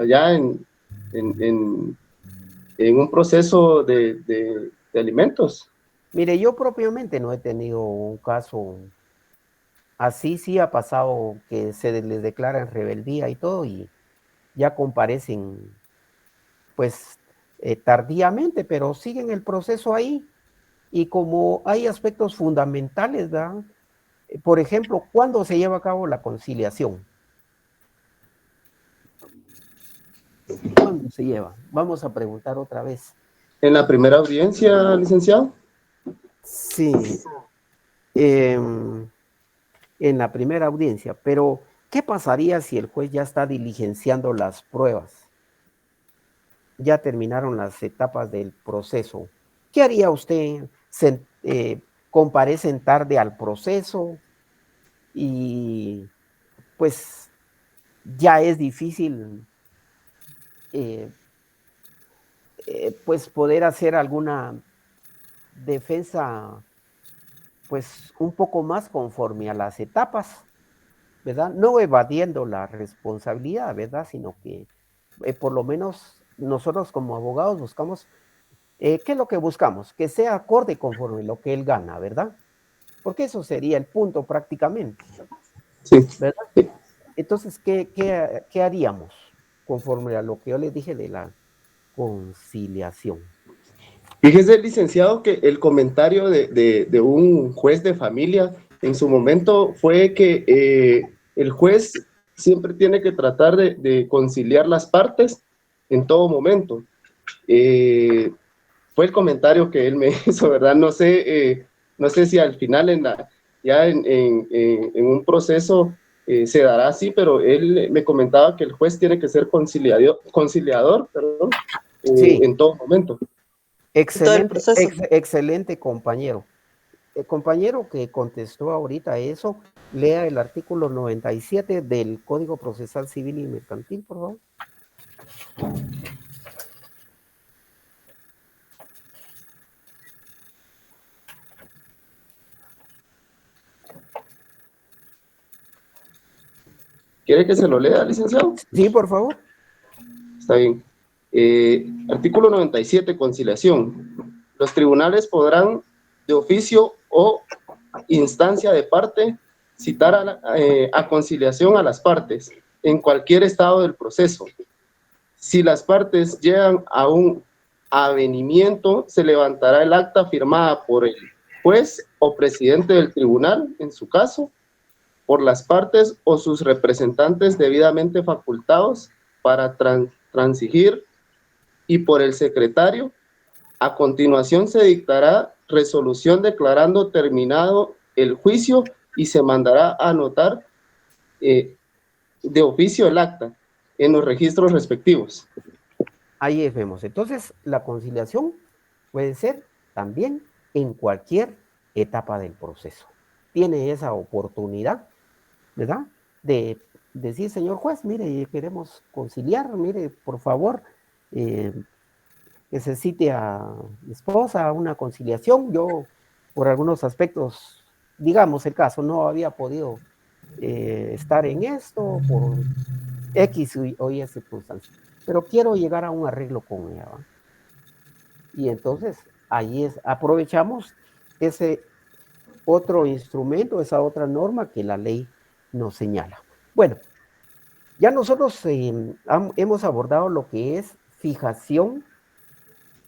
ya en un proceso de alimentos. Mire, yo propiamente no he tenido un caso así. Sí ha pasado que se les declara en rebeldía y todo y ya comparecen pues tardíamente, pero siguen el proceso ahí. Y como hay aspectos fundamentales, ¿verdad? Por ejemplo, ¿cuándo se lleva a cabo la conciliación? ¿Cuándo se lleva? Vamos a preguntar otra vez. ¿En la primera audiencia, licenciado? Sí, en la primera audiencia, pero ¿qué pasaría si el juez ya está diligenciando las pruebas? Ya terminaron las etapas del proceso. ¿Qué haría usted? ¿Comparecen tarde al proceso? Y pues ya es difícil pues poder hacer alguna defensa pues un poco más conforme a las etapas, ¿verdad? No evadiendo la responsabilidad, ¿verdad? Sino que por lo menos nosotros como abogados buscamos, ¿qué es lo que buscamos? Que sea acorde conforme lo que él gana, ¿verdad? Porque eso sería el punto prácticamente, ¿verdad? Entonces, ¿qué haríamos conforme a lo que yo les dije de la conciliación? Fíjese, licenciado, que el comentario de un juez de familia en su momento fue que el juez siempre tiene que tratar de conciliar las partes en todo momento. Fue el comentario que él me hizo, ¿verdad? No sé si al final en un proceso se dará así, pero él me comentaba que el juez tiene que ser conciliador, sí, en todo momento. Excelente compañero. El compañero que contestó ahorita eso, lea el artículo 97 del Código Procesal Civil y Mercantil, por favor. ¿Quiere que se lo lea, licenciado? Sí, por favor. Está bien. Artículo 97, conciliación. Los tribunales podrán, de oficio o instancia de parte, citar a conciliación a las partes en cualquier estado del proceso. Si las partes llegan a un avenimiento, se levantará el acta firmada por el juez o presidente del tribunal, en su caso, por las partes o sus representantes debidamente facultados para transigir y por el secretario. A continuación se dictará resolución declarando terminado el juicio y se mandará a anotar de oficio el acta en los registros respectivos. Ahí vemos. Entonces, la conciliación puede ser también en cualquier etapa del proceso. Tiene esa oportunidad, ¿verdad? De decir, señor juez, mire, queremos conciliar, mire, por favor, que se cite a mi esposa a una conciliación. Yo, por algunos aspectos, digamos el caso, no había podido estar en esto por X o Y circunstancias, pero quiero llegar a un arreglo con ella, ¿va? Y entonces ahí aprovechamos ese otro instrumento, esa otra norma que la ley nos señala. Bueno, ya nosotros hemos abordado lo que es fijación,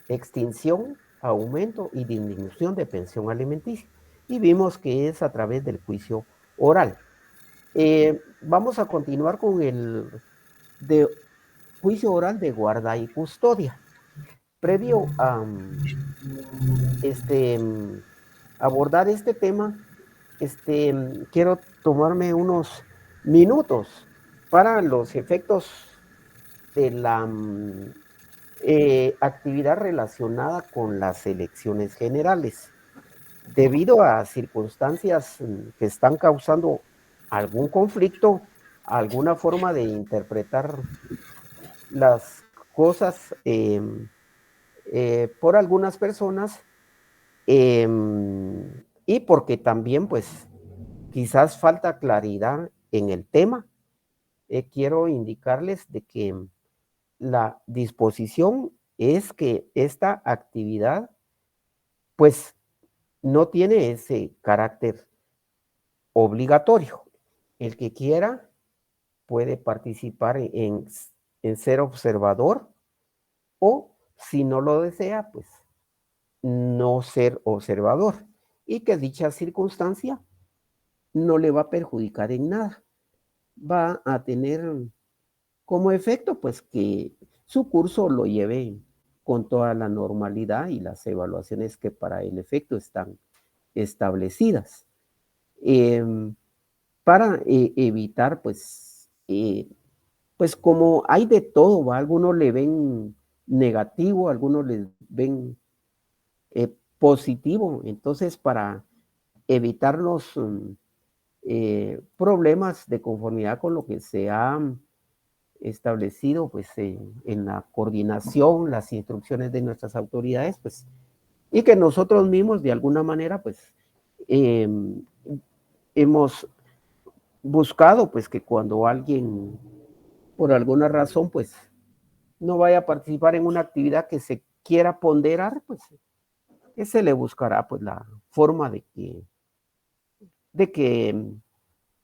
extinción, aumento y disminución de pensión alimenticia, y vimos que es a través del juicio oral. Vamos a continuar con el juicio oral de guarda y custodia. Previo a abordar este tema, quiero tomarme unos minutos para los efectos de la actividad relacionada con las elecciones generales. Debido a circunstancias que están causando algún conflicto, alguna forma de interpretar las cosas por algunas personas, y porque también pues quizás falta claridad en el tema, quiero indicarles de que la disposición es que esta actividad pues no tiene ese carácter obligatorio. El que quiera puede participar en ser observador, o si no lo desea, pues no ser observador, y que dicha circunstancia no le va a perjudicar en nada. Va a tener como efecto pues que su curso lo lleve con toda la normalidad y las evaluaciones que para el efecto están establecidas, para evitar pues como hay de todo, ¿va? Algunos le ven negativo, algunos le ven positivo. Entonces, para evitar los problemas de conformidad con lo que se ha establecido pues en la coordinación, las instrucciones de nuestras autoridades, pues, y que nosotros mismos de alguna manera pues hemos buscado pues que cuando alguien por alguna razón pues no vaya a participar en una actividad que se quiera ponderar, pues que se le buscará pues la forma de que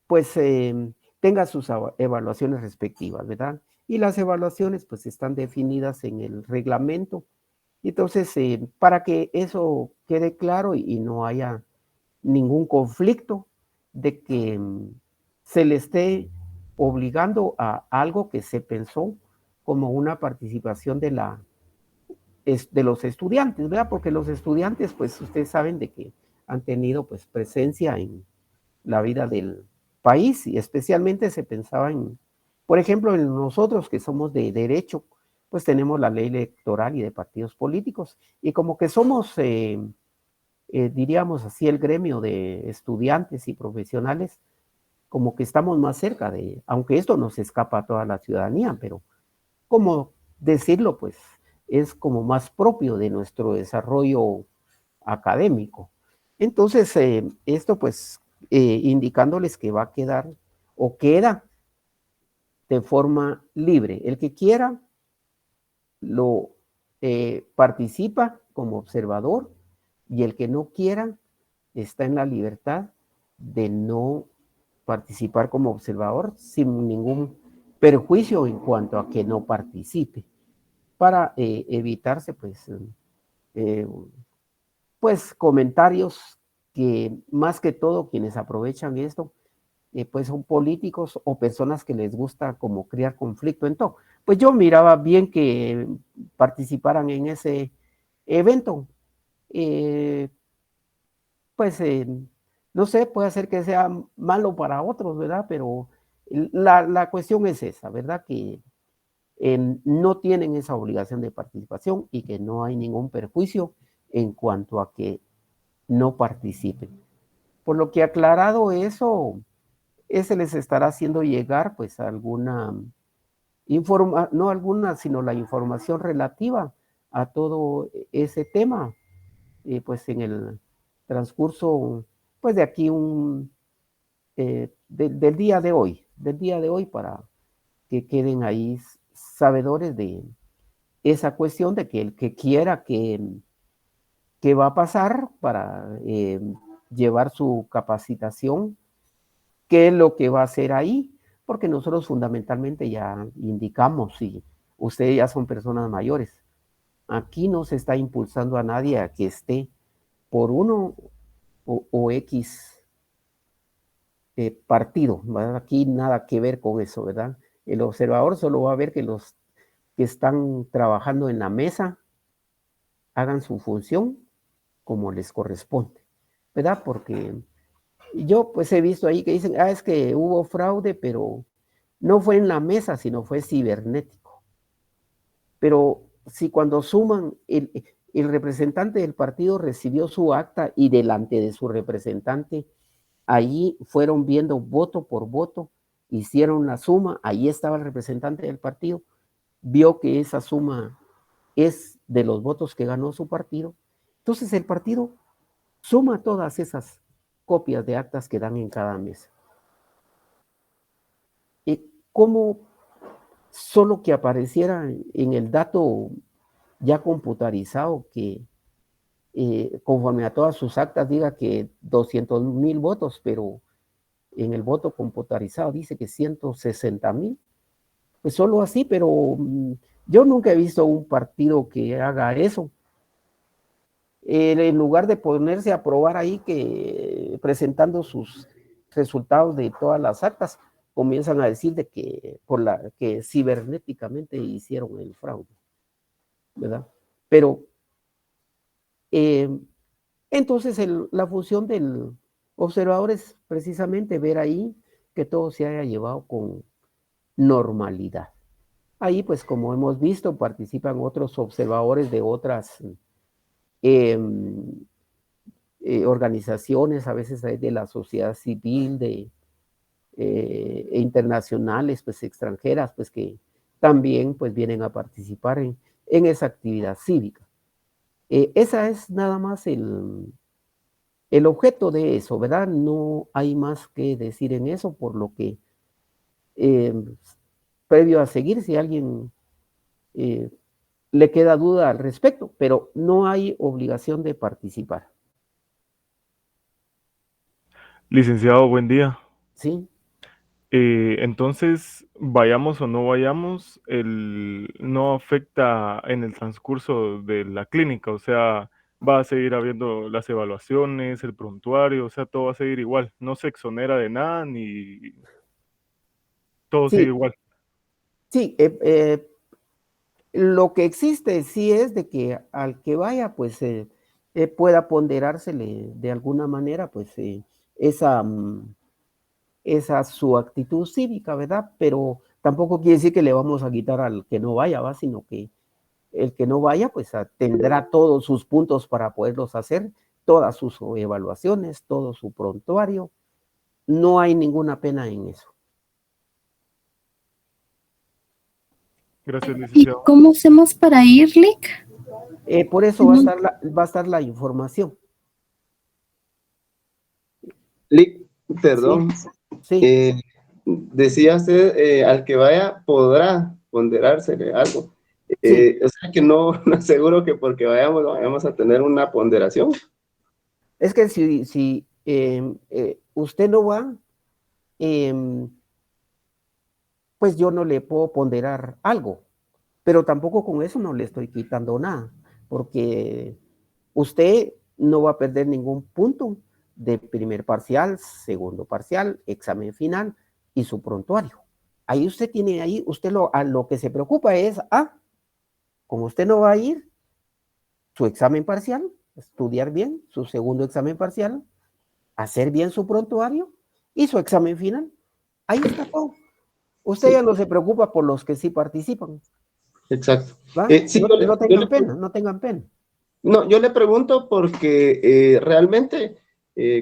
pues tenga sus evaluaciones respectivas, ¿verdad? Y las evaluaciones pues están definidas en el reglamento. Entonces, para que eso quede claro y no haya ningún conflicto de que se le esté obligando a algo que se pensó como una participación de los estudiantes, ¿verdad? Porque los estudiantes, pues ustedes saben de que han tenido pues presencia en la vida del país, y especialmente se pensaba en, por ejemplo, en nosotros que somos de derecho, pues tenemos la ley electoral y de partidos políticos, y como que somos, diríamos así, el gremio de estudiantes y profesionales, como que estamos más cerca de, aunque esto nos escapa a toda la ciudadanía, pero como decirlo, pues es como más propio de nuestro desarrollo académico. Entonces, esto pues indicándoles que va a quedar o queda de forma libre. El que quiera lo participa como observador, y el que no quiera está en la libertad de no participar como observador sin ningún perjuicio en cuanto a que no participe, para evitarse pues comentarios que más que todo quienes aprovechan esto pues son políticos o personas que les gusta como crear conflicto en todo. Pues yo miraba bien que participaran en ese evento. Pues no sé, puede ser que sea malo para otros, ¿verdad? Pero la cuestión es esa, ¿verdad? Que no tienen esa obligación de participación y que no hay ningún perjuicio en cuanto a que no participen. Por lo que aclarado eso, se les estará haciendo llegar pues alguna no alguna, sino la información relativa a todo ese tema, pues en el transcurso pues de aquí del día de hoy, para que queden ahí sabedores de esa cuestión de que el que quiera que va a pasar para llevar su capacitación, qué es lo que va a hacer ahí, porque nosotros fundamentalmente ya indicamos, si ustedes ya son personas mayores, aquí no se está impulsando a nadie a que esté por uno o X partido, ¿verdad? Aquí nada que ver con eso, ¿verdad? El observador solo va a ver que los que están trabajando en la mesa hagan su función como les corresponde, ¿verdad? Porque yo pues he visto ahí que dicen, es que hubo fraude, pero no fue en la mesa, sino fue cibernético. Pero si cuando suman, el representante del partido recibió su acta y delante de su representante, allí fueron viendo voto por voto, hicieron la suma, ahí estaba el representante del partido, vio que esa suma es de los votos que ganó su partido, entonces el partido suma todas esas copias de actas que dan en cada mesa. ¿Cómo solo que apareciera en el dato ya computarizado que conforme a todas sus actas diga que 200,000 votos, pero en el voto computarizado dice que 160,000? Pues solo así, pero yo nunca he visto un partido que haga eso. En lugar de ponerse a probar ahí que presentando sus resultados de todas las actas, comienzan a decir de que que cibernéticamente hicieron el fraude, ¿verdad? Pero entonces la función del observador es precisamente ver ahí que todo se haya llevado con normalidad. Ahí, pues como hemos visto, participan otros observadores de otras organizaciones, a veces de la sociedad civil, internacionales, pues extranjeras, pues que también pues vienen a participar en esa actividad cívica. Esa es nada más el objeto de eso, ¿verdad? No hay más que decir en eso, por lo que previo a seguir, si alguien le queda duda al respecto, pero no hay obligación de participar. Licenciado, buen día. Sí. Entonces, vayamos o no vayamos, no afecta en el transcurso de la clínica, o sea, va a seguir habiendo las evaluaciones, el prontuario, o sea, todo va a seguir igual, no se exonera de nada ni todo sigue igual. Sí, lo que existe sí es de que al que vaya, pues pueda ponderársele de alguna manera, pues esa su actitud cívica, ¿verdad? Pero tampoco quiere decir que le vamos a quitar al que no vaya, ¿va? Sino que el que no vaya, pues tendrá todos sus puntos para poderlos hacer, todas sus evaluaciones, todo su prontuario. No hay ninguna pena en eso. Gracias, licenciado. ¿Y cómo hacemos para ir, Lick? Por eso va a estar la información. Lick, perdón. Sí. Decía usted, al que vaya podrá ponderársele algo. O sea que no aseguro que porque vayamos a tener una ponderación. Es que si usted no va, pues yo no le puedo ponderar algo, pero tampoco con eso no le estoy quitando nada, porque usted no va a perder ningún punto de primer parcial, segundo parcial, examen final y su prontuario. Ahí usted tiene, a lo que se preocupa es, como usted no va a ir, su examen parcial, estudiar bien, su segundo examen parcial, hacer bien su prontuario y su examen final. Ahí está todo. Usted ya no se preocupa por los que sí participan. Exacto. Sí, No tengan pena, no tengan pena. No, yo le pregunto porque realmente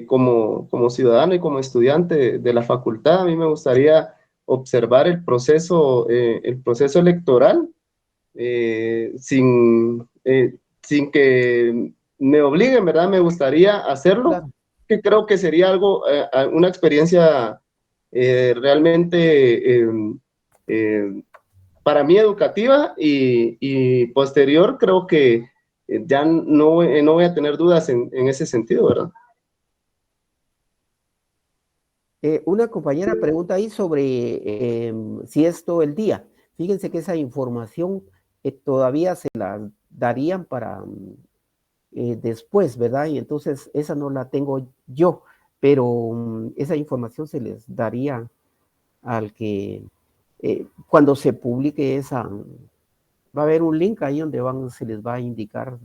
como ciudadano y como estudiante de la facultad, a mí me gustaría observar el proceso electoral sin que me obliguen, ¿verdad? Me gustaría hacerlo, Claro. que creo que sería algo, una experiencia realmente para mí educativa y posterior creo que ya no voy a tener dudas en ese sentido, ¿verdad? Una compañera pregunta ahí sobre si es todo el día. Fíjense que esa información todavía se la darían para después, ¿verdad? Y entonces esa no la tengo yo, pero esa información se les daría al que cuando se publique esa, va a haber un link ahí donde se les va a indicar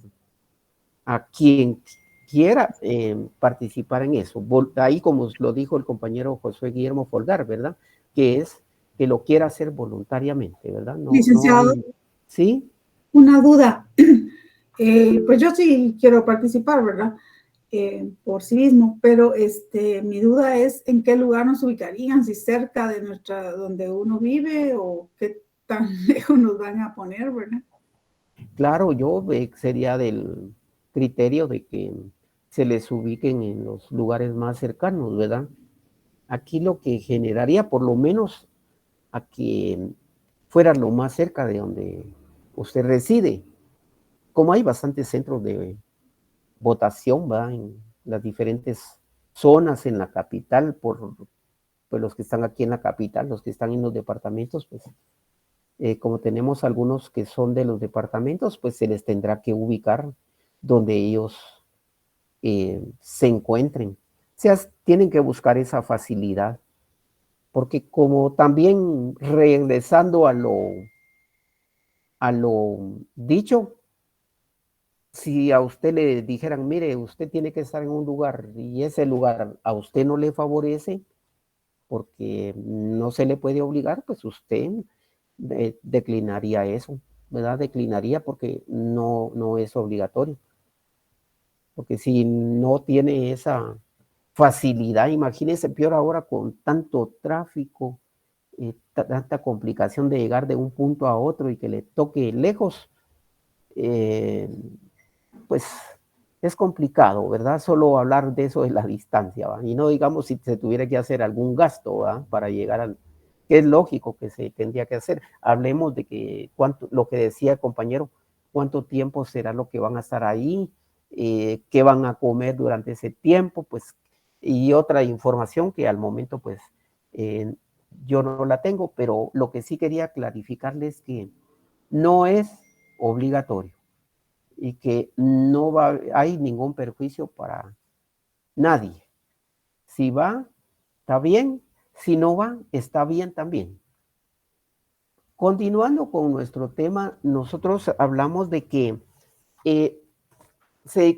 a quien quiera participar en eso. Ahí, como lo dijo el compañero Josué Guillermo Folgar, ¿verdad? Que lo quiera hacer voluntariamente, ¿verdad? Licenciado. ¿Sí? Una duda. Pues yo sí quiero participar, ¿verdad? Por sí mismo, pero mi duda es en qué lugar nos ubicarían, si cerca de donde uno vive o qué tan lejos nos van a poner, ¿verdad? Claro, yo sería del criterio de que se les ubiquen en los lugares más cercanos, ¿verdad? Aquí lo que generaría, por lo menos, a que fuera lo más cerca de donde usted reside. Como hay bastantes centros de votación, ¿verdad? En las diferentes zonas en la capital, por los que están aquí en la capital, los que están en los departamentos, pues como tenemos algunos que son de los departamentos, pues se les tendrá que ubicar donde ellos se encuentren. O sea, tienen que buscar esa facilidad, porque como también regresando a lo dicho, si a usted le dijeran, mire, usted tiene que estar en un lugar y ese lugar a usted no le favorece, porque no se le puede obligar, pues usted declinaría eso, ¿verdad? Declinaría porque no es obligatorio. Porque si no tiene esa facilidad, imagínese peor ahora con tanto tráfico, tanta complicación de llegar de un punto a otro y que le toque lejos, pues es complicado, ¿verdad? Solo hablar de eso de la distancia, ¿va? Y no digamos si se tuviera que hacer algún gasto, ¿va? Para llegar al, que es lógico que se tendría que hacer. Hablemos de que lo que decía el compañero, cuánto tiempo será lo que van a estar ahí, qué van a comer durante ese tiempo, pues, y otra información que al momento, pues, yo no la tengo, pero lo que sí quería clarificarles es que no es obligatorio y que no hay ningún perjuicio para nadie. Si va, está bien. Si no va, está bien también. Continuando con nuestro tema, nosotros hablamos de que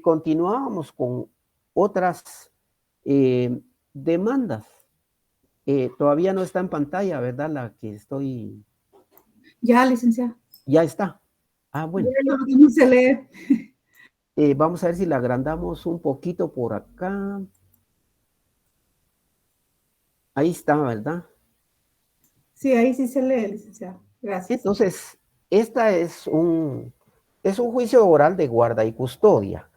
continuábamos con otras demandas. Todavía no está en pantalla, ¿verdad? La que estoy... Ya, licenciada. Ya está. Ah, bueno. No se lee. Vamos a ver si la agrandamos un poquito por acá. Ahí está, ¿verdad? Sí, ahí sí se lee, licenciada. Gracias. Entonces, esta es un juicio oral de guarda y custodia.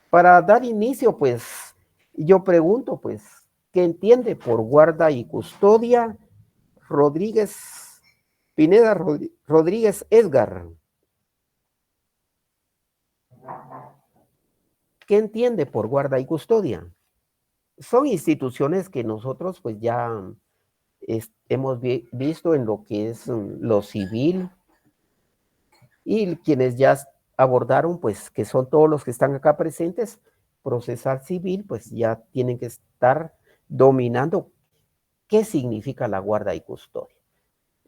Para dar inicio, pues, yo pregunto, pues, ¿qué entiende por guarda y custodia Pineda Rodríguez Edgar? ¿Qué entiende por guarda y custodia? Son instituciones que nosotros, pues, ya hemos visto en lo que es lo civil, y quienes ya abordaron, pues, que son todos los que están acá presentes, procesal civil, pues ya tienen que estar dominando qué significa la guarda y custodia.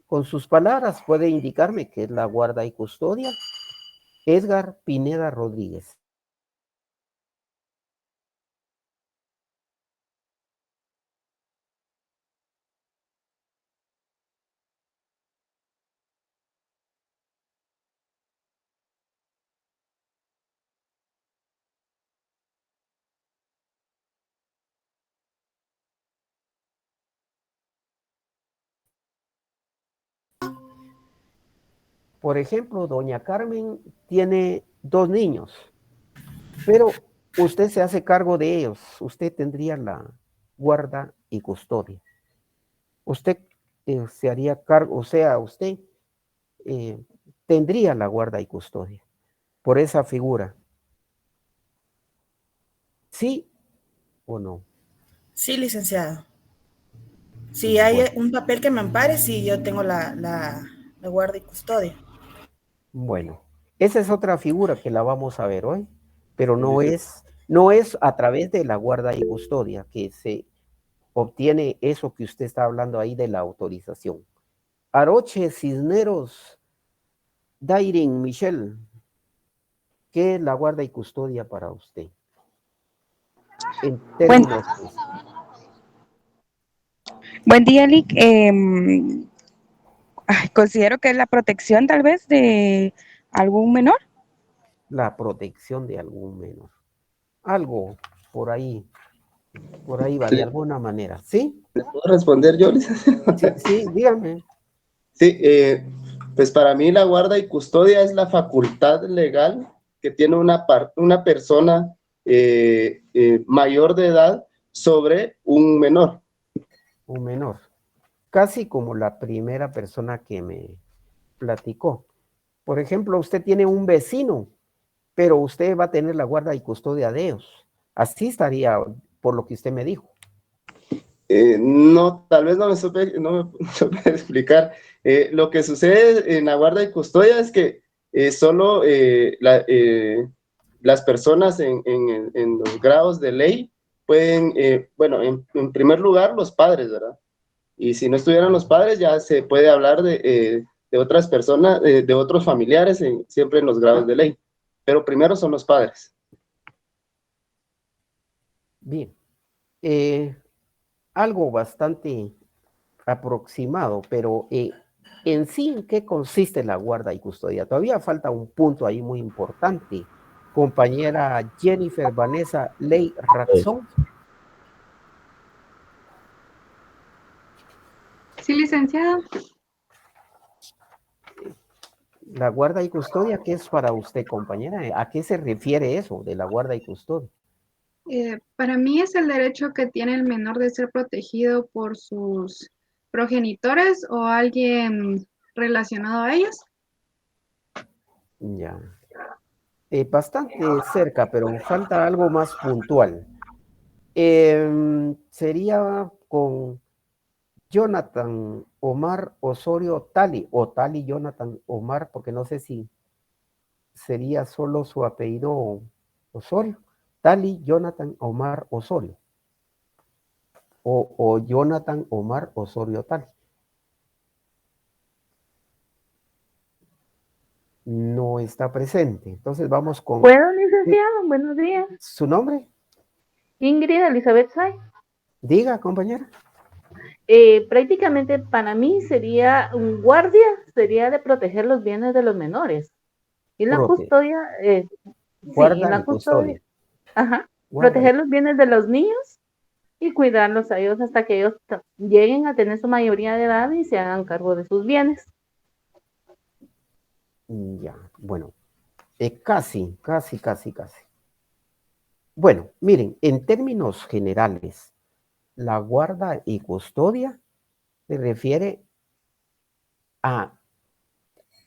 Con sus palabras puede indicarme qué es la guarda y custodia. Edgar Pineda Rodríguez. Por ejemplo, doña Carmen tiene 2 niños, pero usted se hace cargo de ellos. Usted tendría la guarda y custodia. Usted se haría cargo, o sea, usted tendría la guarda y custodia por esa figura. ¿Sí o no? Sí, licenciado. Si hay un papel que me ampare, sí, yo tengo la guarda y custodia. Bueno, esa es otra figura que la vamos a ver hoy, pero no es a través de la guarda y custodia que se obtiene eso que usted está hablando ahí de la autorización. Aroche Cisneros Dairin Michelle, ¿qué es la guarda y custodia para usted? En términos... Buen día, Lick. Considero que es la protección tal vez de algún menor. La protección de algún menor. Algo por ahí va, de alguna manera. ¿Sí? ¿Le puedo responder yo, licenciado? Sí, dígame. Sí, pues para mí la guarda y custodia es la facultad legal que tiene una persona mayor de edad sobre un menor. Un menor. Casi como la primera persona que me platicó. Por ejemplo, usted tiene un vecino, pero usted va a tener la guarda y custodia de ellos. Así estaría, por lo que usted me dijo. No, tal vez no me supe explicar. Lo que sucede en la guarda y custodia es que solo las personas en los grados de ley pueden, bueno, en primer lugar los padres, ¿verdad? Y si no estuvieran los padres ya se puede hablar de otras personas, de otros familiares, siempre en los grados de ley. Pero primero son los padres. Bien. Algo bastante aproximado, pero en sí, ¿en qué consiste la guarda y custodia? Todavía falta un punto ahí muy importante. Compañera Jennifer Vanessa Ley Raxón. Sí, licenciado. La guarda y custodia, ¿qué es para usted, compañera? ¿A qué se refiere eso de la guarda y custodia? Para mí es el derecho que tiene el menor de ser protegido por sus progenitores o alguien relacionado a ellos. Ya. Bastante cerca, pero falta algo más puntual. Sería con Jonathan Omar Osorio Tali, o Tali Jonathan Omar, porque no sé si sería solo su apellido Osorio. Tali Jonathan Omar Osorio. O Jonathan Omar Osorio Tali. No está presente. Entonces vamos con... ¿Puedo, licenciado? Buenos días. ¿Su nombre? Ingrid Elizabeth Say. Diga, compañera. Prácticamente para mí sería un guardia, sería de proteger los bienes de los menores. Y la custodia, guarda sí, y la y custodia. Ajá, Guarda proteger los bienes de los niños y cuidarlos a ellos hasta que ellos lleguen a tener su mayoría de edad y se hagan cargo de sus bienes. Ya, bueno, casi. Bueno, miren, en términos generales, la guarda y custodia se refiere a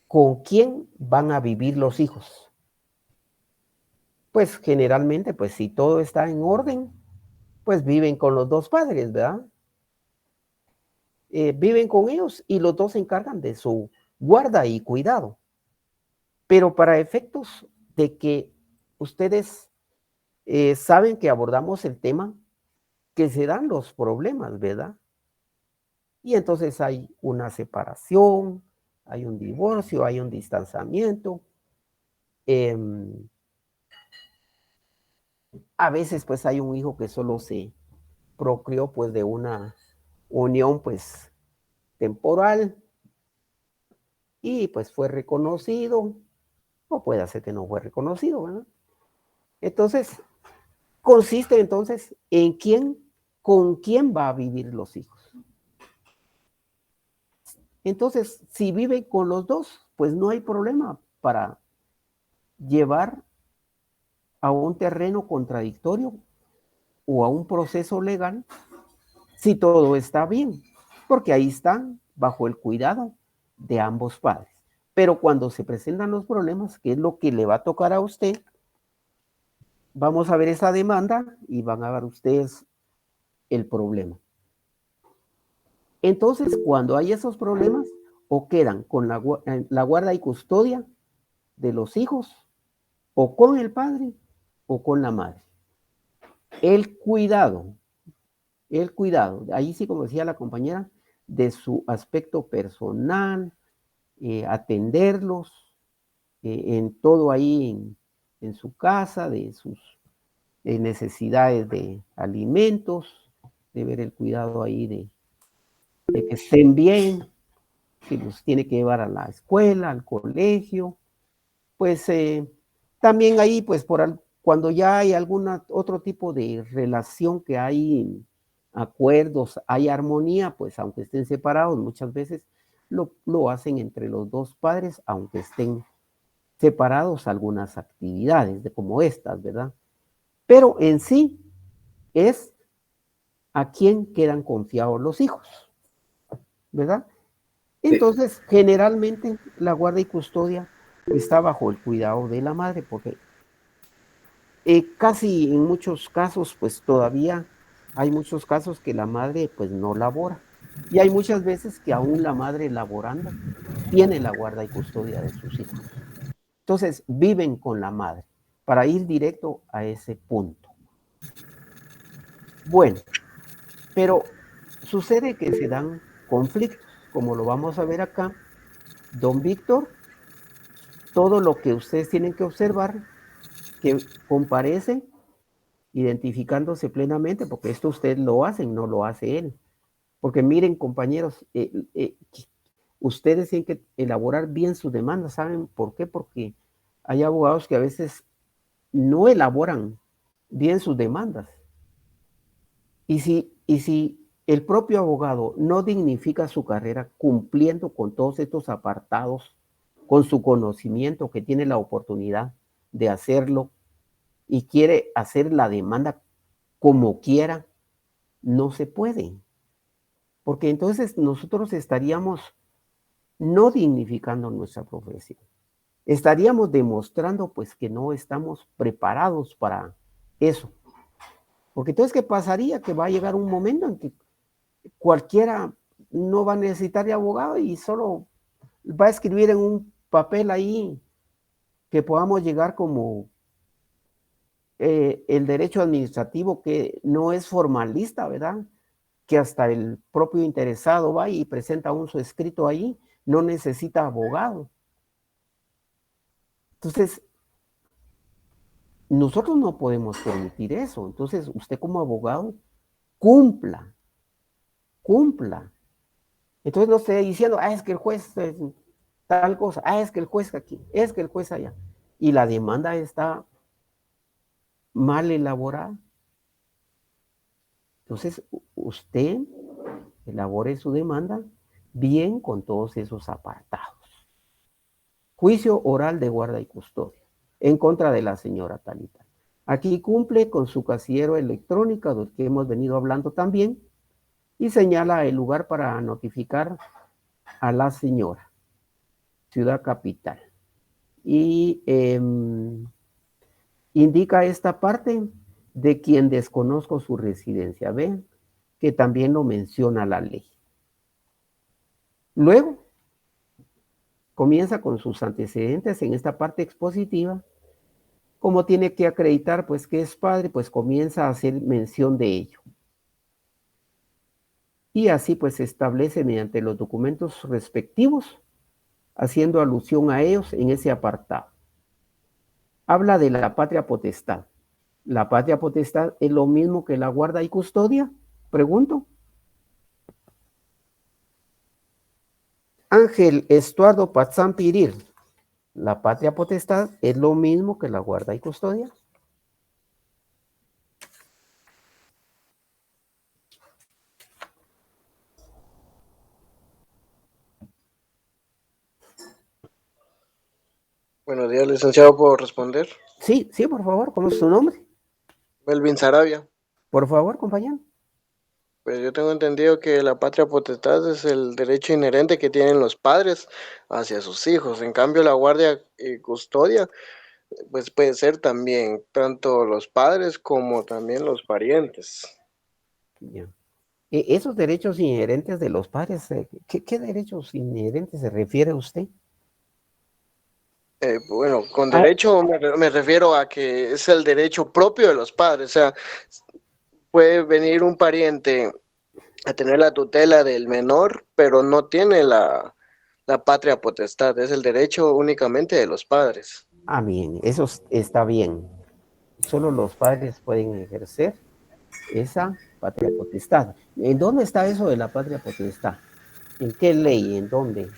con quién van a vivir los hijos. Pues generalmente, pues si todo está en orden, pues viven con los 2 padres, ¿verdad? Viven con ellos y los 2 se encargan de su guarda y cuidado. Pero para efectos de que ustedes saben que abordamos el tema que se dan los problemas, ¿verdad? Y entonces hay una separación, hay un divorcio, hay un distanciamiento. A veces pues hay un hijo que solo se procreó pues de una unión pues temporal y pues fue reconocido, o puede ser que no fue reconocido, ¿verdad? Entonces, consiste entonces en con quién va a vivir los hijos. Entonces, si viven con los dos, pues no hay problema para llevar a un terreno contradictorio o a un proceso legal si todo está bien, porque ahí están bajo el cuidado de ambos padres. Pero cuando se presentan los problemas, que es lo que le va a tocar a usted, vamos a ver esa demanda y van a ver ustedes el problema. Entonces, cuando hay esos problemas, o quedan con la guarda y custodia de los hijos, o con el padre, o con la madre. El cuidado, ahí sí, como decía la compañera, de su aspecto personal, atenderlos, en todo ahí en su casa, de sus necesidades de alimentos, de ver el cuidado ahí de que estén bien, si los tiene que llevar a la escuela, al colegio, pues también ahí, pues cuando ya hay algún otro tipo de relación que hay acuerdos, hay armonía, pues aunque estén separados, muchas veces lo hacen entre los dos padres, aunque estén separados algunas actividades como estas, ¿verdad? Pero en sí es a quién quedan confiados los hijos, ¿verdad? Entonces, generalmente la guarda y custodia está bajo el cuidado de la madre, porque casi en muchos casos, pues todavía hay muchos casos que la madre pues no labora. Y hay muchas veces que aún la madre laborando tiene la guarda y custodia de sus hijos. Entonces, viven con la madre, para ir directo a ese punto. Bueno, pero sucede que se dan conflictos, como lo vamos a ver acá. Don Víctor, todo lo que ustedes tienen que observar, que comparece identificándose plenamente, porque esto ustedes lo hacen, no lo hace él. Porque miren, compañeros, ustedes tienen que elaborar bien sus demandas. ¿Saben por qué? Porque hay abogados que a veces no elaboran bien sus demandas. Y si el propio abogado no dignifica su carrera cumpliendo con todos estos apartados, con su conocimiento, que tiene la oportunidad de hacerlo y quiere hacer la demanda como quiera, no se puede. Porque entonces nosotros estaríamos no dignificando nuestra profesión. Estaríamos demostrando pues que no estamos preparados para eso. Porque entonces, ¿qué pasaría? Que va a llegar un momento en que cualquiera no va a necesitar de abogado y solo va a escribir en un papel ahí que podamos llegar como el derecho administrativo, que no es formalista, ¿verdad? Que hasta el propio interesado va y presenta su escrito ahí, no necesita abogado. Entonces, nosotros no podemos permitir eso. Entonces, usted como abogado, cumpla. Entonces no esté diciendo, es que el juez es tal cosa, es que el juez aquí, es que el juez allá. Y la demanda está mal elaborada. Entonces, usted elabore su demanda bien con todos esos apartados. Juicio oral de guarda y custodia en contra de la señora Talita. Aquí cumple con su casillero electrónico, del que hemos venido hablando también, y señala el lugar para notificar a la señora, Ciudad Capital. Y indica esta parte de quien desconozco su residencia. Ven que también lo menciona la ley. Luego, comienza con sus antecedentes en esta parte expositiva Como tiene que acreditar pues que es padre, pues comienza a hacer mención de ello. Y así pues se establece mediante los documentos respectivos, haciendo alusión a ellos en ese apartado. Habla de la patria potestad. ¿La patria potestad es lo mismo que la guarda y custodia? Pregunto. Ángel Estuardo Pazán Piril. ¿La patria potestad es lo mismo que la guarda y custodia? Buenos días, licenciado, ¿puedo responder? Sí, sí, por favor, ¿cómo es su nombre? Melvin Sarabia. Por favor, compañero. Pues yo tengo entendido que la patria potestad es el derecho inherente que tienen los padres hacia sus hijos. En cambio, la guardia y custodia, pues puede ser también tanto los padres como también los parientes. Ya. Esos derechos inherentes de los padres, ¿qué derechos inherentes se refiere usted? Bueno, con derecho me refiero a que es el derecho propio de los padres. O sea, puede venir un pariente a tener la tutela del menor, pero no tiene la patria potestad. Es el derecho únicamente de los padres. Ah, bien, eso está bien. Solo los padres pueden ejercer esa patria potestad. ¿En dónde está eso de la patria potestad? ¿En qué ley? ¿En dónde?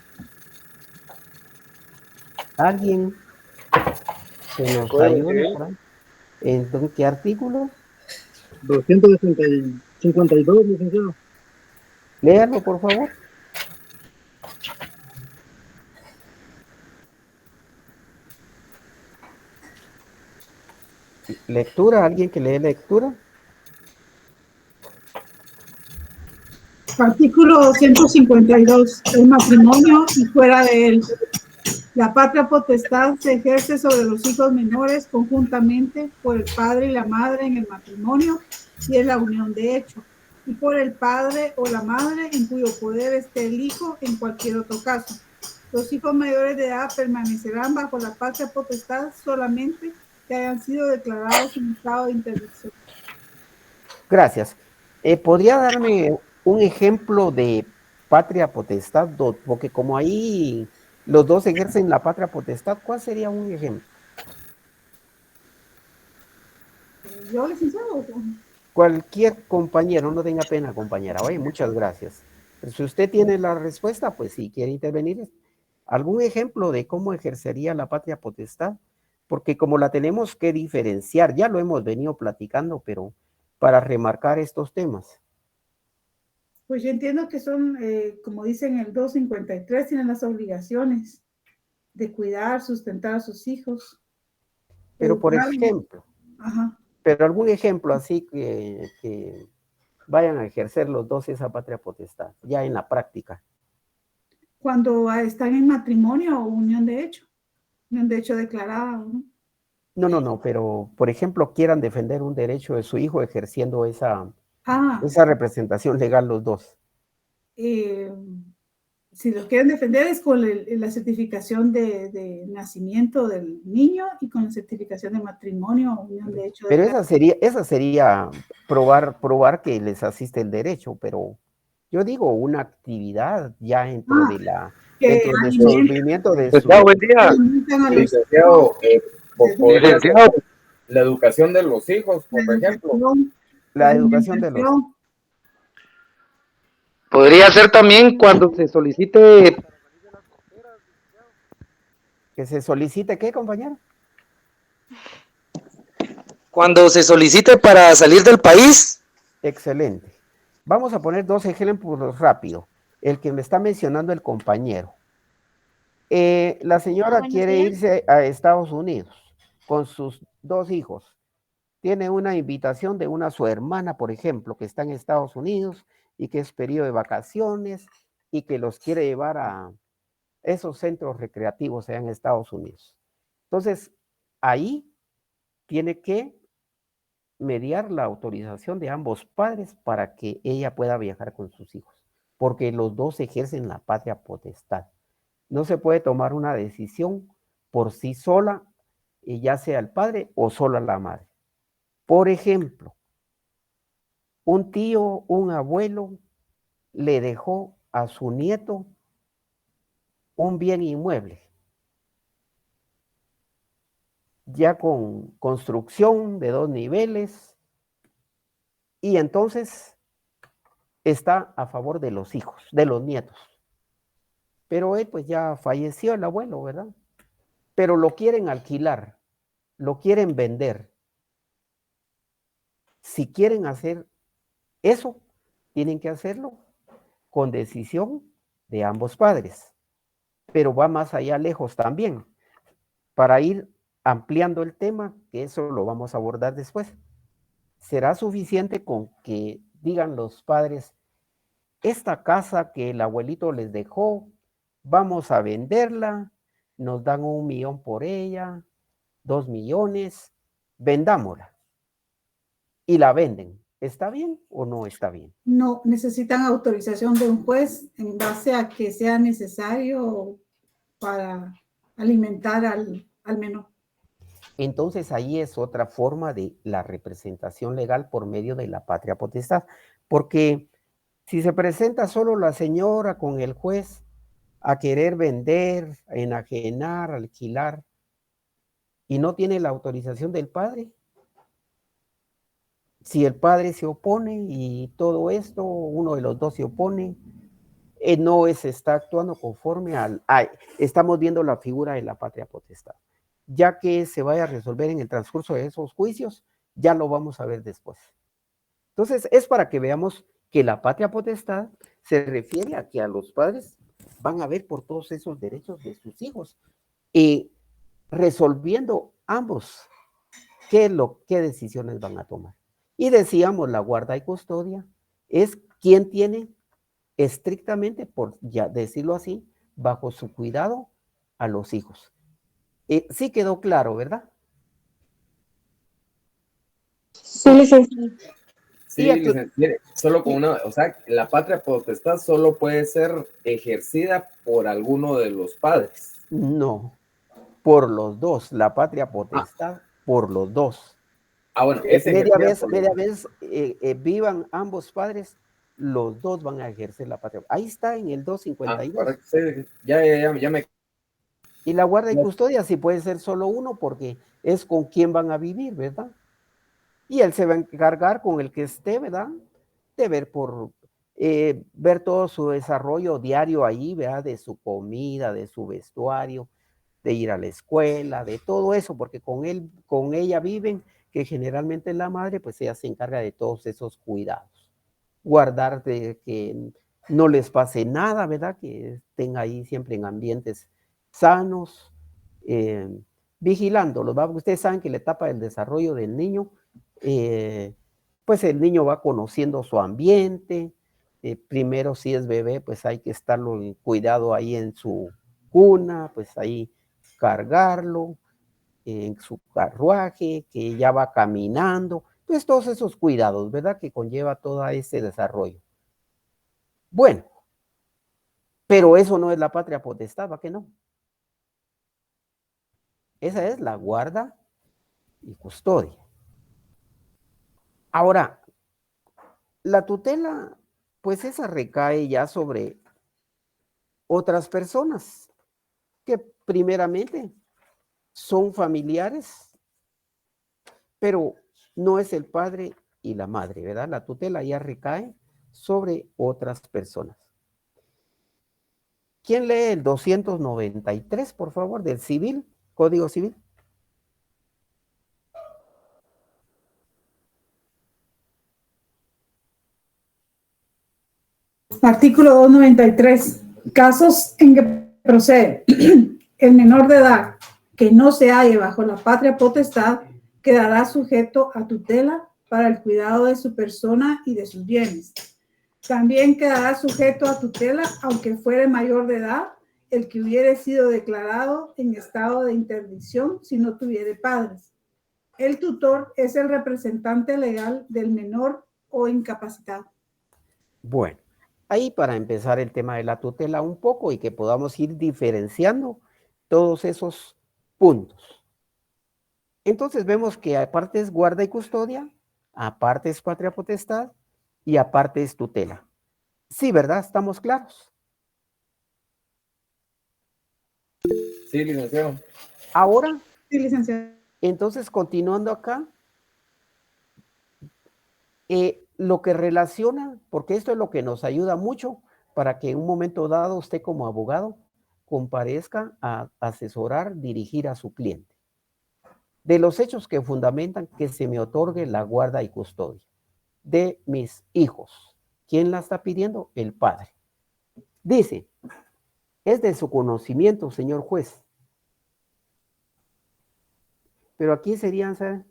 ¿Alguien se nos ayuda? ¿En qué artículo? 252, licenciado. Léalo, por favor. ¿Lectura? ¿Alguien que lee lectura? Artículo 252. El matrimonio y fuera de él. La patria potestad se ejerce sobre los hijos menores conjuntamente por el padre y la madre en el matrimonio y en la unión de hecho, y por el padre o la madre en cuyo poder esté el hijo en cualquier otro caso. Los hijos mayores de edad permanecerán bajo la patria potestad solamente que hayan sido declarados en estado de interdicción. Gracias. ¿Podría darme un ejemplo de patria potestad? Porque como ahí los dos ejercen la patria potestad, ¿cuál sería un ejemplo? ¿Yo, licenciado? Cualquier compañero, no tenga pena, compañera. Oye, muchas gracias. Pero si usted tiene la respuesta, pues si quiere intervenir, ¿algún ejemplo de cómo ejercería la patria potestad? Porque como la tenemos que diferenciar, ya lo hemos venido platicando, pero para remarcar estos temas. Pues yo entiendo que son, como dicen el 253, tienen las obligaciones de cuidar, sustentar a sus hijos. Pero por educar. ejemplo, Ajá. pero algún ejemplo así que vayan a ejercer los dos esa patria potestad, ya en la práctica. Cuando están en matrimonio o unión de hecho declarada, ¿no? No, pero por ejemplo quieran defender un derecho de su hijo ejerciendo esa representación legal los dos. Si los quieren defender es con la certificación de nacimiento del niño y con la certificación de matrimonio o unión de hecho. Pero esa sería probar que les asiste el derecho, pero yo digo una actividad ya dentro de su movimiento de su... Buen día, licenciado. Licenciado, la educación de los hijos, por ejemplo. La educación de los... Podría ser también cuando se solicite... ¿Que se solicite qué, compañero? Cuando se solicite para salir del país. Excelente. Vamos a poner dos ejemplos rápido. El que me está mencionando el compañero. La señora quiere irse a Estados Unidos con sus dos hijos. Tiene una invitación de su hermana, por ejemplo, que está en Estados Unidos y que es periodo de vacaciones y que los quiere llevar a esos centros recreativos allá en Estados Unidos. Entonces, ahí tiene que mediar la autorización de ambos padres para que ella pueda viajar con sus hijos, porque los dos ejercen la patria potestad. No se puede tomar una decisión por sí sola ya sea al padre o solo a la madre. Por ejemplo, un tío, un abuelo, le dejó a su nieto un bien inmueble, ya con construcción de 2 niveles, y entonces está a favor de los hijos, de los nietos. Pero él pues ya falleció, el abuelo, ¿verdad? Pero lo quieren alquilar, lo quieren vender. Si quieren hacer eso, tienen que hacerlo con decisión de ambos padres. Pero va más allá, lejos también, para ir ampliando el tema, que eso lo vamos a abordar después. ¿Será suficiente con que digan los padres, esta casa que el abuelito les dejó, vamos a venderla, nos dan 1 millón por ella, 2 millones, vendámosla? Y la venden. ¿Está bien o no está bien? No, necesitan autorización de un juez en base a que sea necesario para alimentar al menor. Entonces ahí es otra forma de la representación legal por medio de la patria potestad, porque si se presenta solo la señora con el juez a querer vender, enajenar, alquilar, y no tiene la autorización del padre, si el padre se opone y todo esto, uno de los dos se opone, no está actuando conforme estamos viendo la figura de la patria potestad. Ya que se vaya a resolver en el transcurso de esos juicios, ya lo vamos a ver después. Entonces, es para que veamos que la patria potestad se refiere a que a los padres van a ver por todos esos derechos de sus hijos y resolviendo ambos qué decisiones van a tomar. Y decíamos, la guarda y custodia es quien tiene estrictamente, por ya decirlo así, bajo su cuidado a los hijos. Sí quedó claro, ¿verdad? Sí, licenciado. Sí, licenciado, solo con o sea, la patria potestad solo puede ser ejercida por alguno de los padres. No, por los dos, la patria potestad por los dos. Bueno, media vez vivan ambos padres, los dos van a ejercer la patria. Ahí está en el 252. Sí, ya me... Y la guarda y custodia sí puede ser solo uno porque es con quien van a vivir, ¿verdad? Y él se va a encargar con el que esté, ¿verdad? De ver todo su desarrollo diario ahí, ¿verdad? De su comida, de su vestuario, de ir a la escuela, de todo eso, porque con ella viven, que generalmente la madre, pues ella se encarga de todos esos cuidados. Guardar de que no les pase nada, ¿verdad? Que estén ahí siempre en ambientes sanos, vigilándolos, ¿verdad? Ustedes saben que la etapa del desarrollo del niño, pues el niño va conociendo su ambiente. Primero, si es bebé, pues hay que estarlo en cuidado ahí en su cuna, pues ahí cargarlo en su carruaje, que ya va caminando, pues todos esos cuidados, ¿verdad? Que conlleva todo ese desarrollo. Bueno, pero eso no es la patria potestad, ¿va que no? Esa es la guarda y custodia. Ahora, la tutela, pues esa recae ya sobre otras personas que primeramente son familiares, pero no es el padre y la madre, ¿verdad? La tutela ya recae sobre otras personas. ¿Quién lee el 293, por favor, del civil, Código Civil? Artículo 293. Casos en que procede el menor de edad que no se halle bajo la patria potestad quedará sujeto a tutela para el cuidado de su persona y de sus bienes. También quedará sujeto a tutela, aunque fuere mayor de edad, el que hubiere sido declarado en estado de interdicción si no tuviere padres. El tutor es el representante legal del menor o incapacitado. Bueno, ahí para empezar el tema de la tutela un poco y que podamos ir diferenciando todos esos puntos. Entonces vemos que aparte es guarda y custodia, aparte es patria potestad y aparte es tutela. Sí, ¿verdad? ¿Estamos claros? Sí, licenciado. Ahora, Sí, licenciado. entonces continuando acá, lo que relaciona, porque esto es lo que nos ayuda mucho para que en un momento dado usted como abogado comparezca a asesorar, dirigir a su cliente. De los hechos que fundamentan que se me otorgue la guarda y custodia de mis hijos. ¿Quién la está pidiendo? El padre. Dice, es de su conocimiento, señor juez. Pero aquí serían, ¿sabe?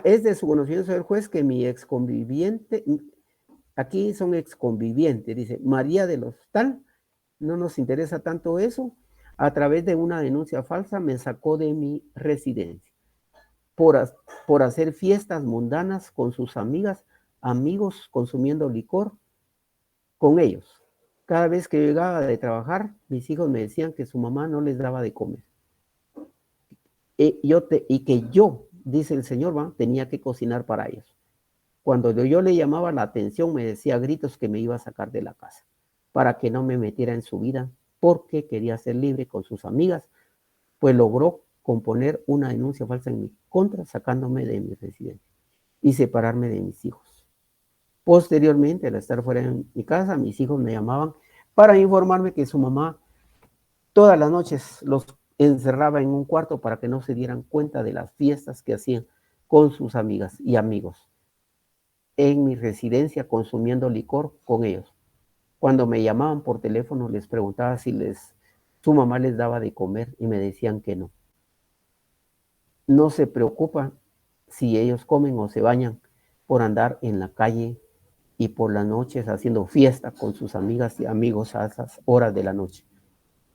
Es de su conocimiento, señor juez, que mi exconviviente, aquí son exconvivientes, dice, María de los tal, no nos interesa tanto eso, a través de una denuncia falsa me sacó de mi residencia por hacer fiestas mundanas con sus amigas, amigos, consumiendo licor con ellos. Cada vez que llegaba de trabajar, mis hijos me decían que su mamá no les daba de comer. Y que yo, dice el señor, tenía que cocinar para ellos. Cuando yo le llamaba la atención, me decía a gritos que me iba a sacar de la casa para que no me metiera en su vida, porque quería ser libre con sus amigas, pues logró componer una denuncia falsa en mi contra, sacándome de mi residencia y separarme de mis hijos. Posteriormente, al estar fuera de mi casa, mis hijos me llamaban para informarme que su mamá todas las noches los encerraba en un cuarto para que no se dieran cuenta de las fiestas que hacían con sus amigas y amigos en mi residencia consumiendo licor con ellos. Cuando me llamaban por teléfono les preguntaba si su mamá les daba de comer y me decían que no. No se preocupa si ellos comen o se bañan por andar en la calle y por las noches haciendo fiesta con sus amigas y amigos a esas horas de la noche,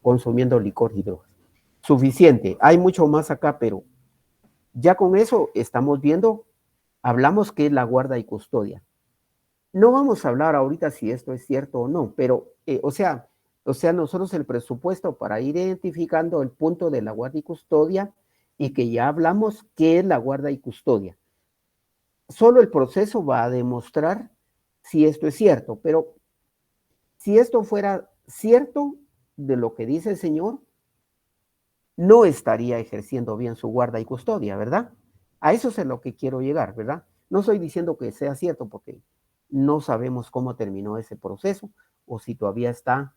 consumiendo licor y drogas. Suficiente, hay mucho más acá, pero ya con eso estamos viendo, hablamos que es la guarda y custodia. No vamos a hablar ahorita si esto es cierto o no, pero, o sea, nosotros el presupuesto para ir identificando el punto de la guarda y custodia y que ya hablamos qué es la guarda y custodia. Solo el proceso va a demostrar si esto es cierto, pero si esto fuera cierto de lo que dice el señor, no estaría ejerciendo bien su guarda y custodia, ¿verdad? A eso es a lo que quiero llegar, ¿verdad? No estoy diciendo que sea cierto porque no sabemos cómo terminó ese proceso o si todavía está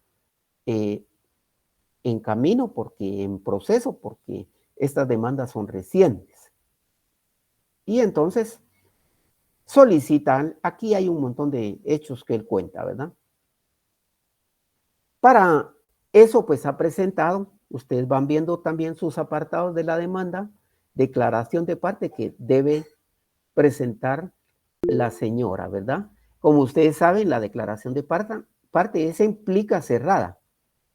en camino, en proceso, porque estas demandas son recientes. Y entonces solicitan, aquí hay un montón de hechos que él cuenta, ¿verdad? Para eso pues ha presentado, ustedes van viendo también sus apartados de la demanda, declaración de parte que debe presentar la señora, ¿verdad? Como ustedes saben, la declaración de parte esa implica cerrada.